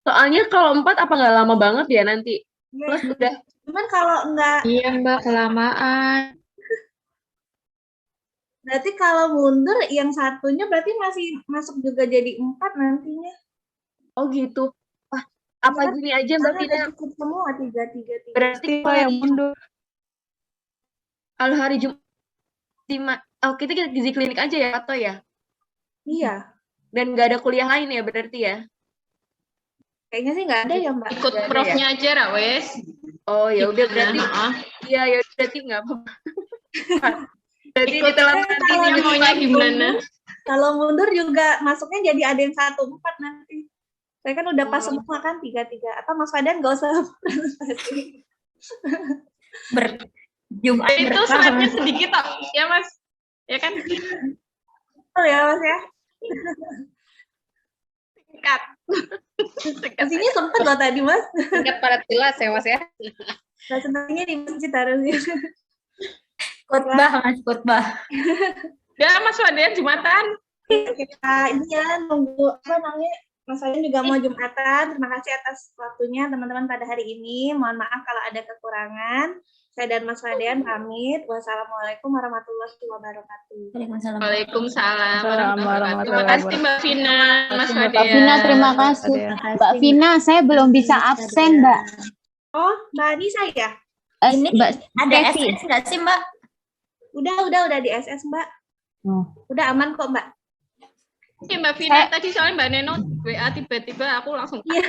Soalnya kalau 4 apa nggak lama banget ya nanti? Iya, Plus udah. cuman kalau enggak, Iya Mbak, kelamaan. berarti kalau mundur yang satunya berarti masih masuk juga jadi 4 nantinya. Oh gitu. Wah, apa Karena gini aja Mbak Karena Vina? udah cukup semua 3. Berarti Tipe yang mundur. kalau hari Jumat kita gizi klinik aja ya atau ya? Iya, Dan nggak ada kuliah lain ya berarti ya? kayaknya sih nggak ada ya, Mbak. Ikut Nggak ada profnya aja, Rawes. Oh ya udah berarti Gimana? iya ya udah, berarti nggak apa-apa. Berarti Ikut ditelan Kalau nantinya maunya gimana? Kalau mundur juga masuknya jadi ada yang 1-4 nanti. Saya kan udah pas Oh. semua kan 3. Atau Mas Fadan nggak usah presentasi. Jumat Itu berkah. slide-nya sedikit toh, ya Mas? Ya kan? Betul ya, Mas ya? Singkat. Singkat. Isinya sempet loh tadi, Mas. Singkat padat jelas ya Mas ya. Presentasinya di masjid harusnya. Khotbah, Mas, khotbah. Ya Mas Fadan Jumatan. Kita ini ya nunggu apa namanya, Mas Fadan juga mau Jumatan. Terima kasih atas waktunya teman-teman pada hari ini. Mohon maaf kalau ada kekurangan. Saya dan Mas Fadan pamit. Wassalamualaikum warahmatullahi wabarakatuh. Waalaikumsalam. Waalaikumsalam Assalamualaikum warahmatullahi warahmatullahi wabarakatuh. Terima kasih Mbak Vina, Mas Terima kasih, Mbak Mbak Fadan. Vina, terima kasih. Mbak Vina, saya belum bisa absen, Mbak. Oh, Mbak Anissa ya? Ini Mbak ada Stefi. SS nggak sih, Mbak? Udah di SS, Mbak. Oh. Udah aman kok, Mbak. Mbak Vina tadi soalnya Mbak Neno WA tiba-tiba aku langsung Iya.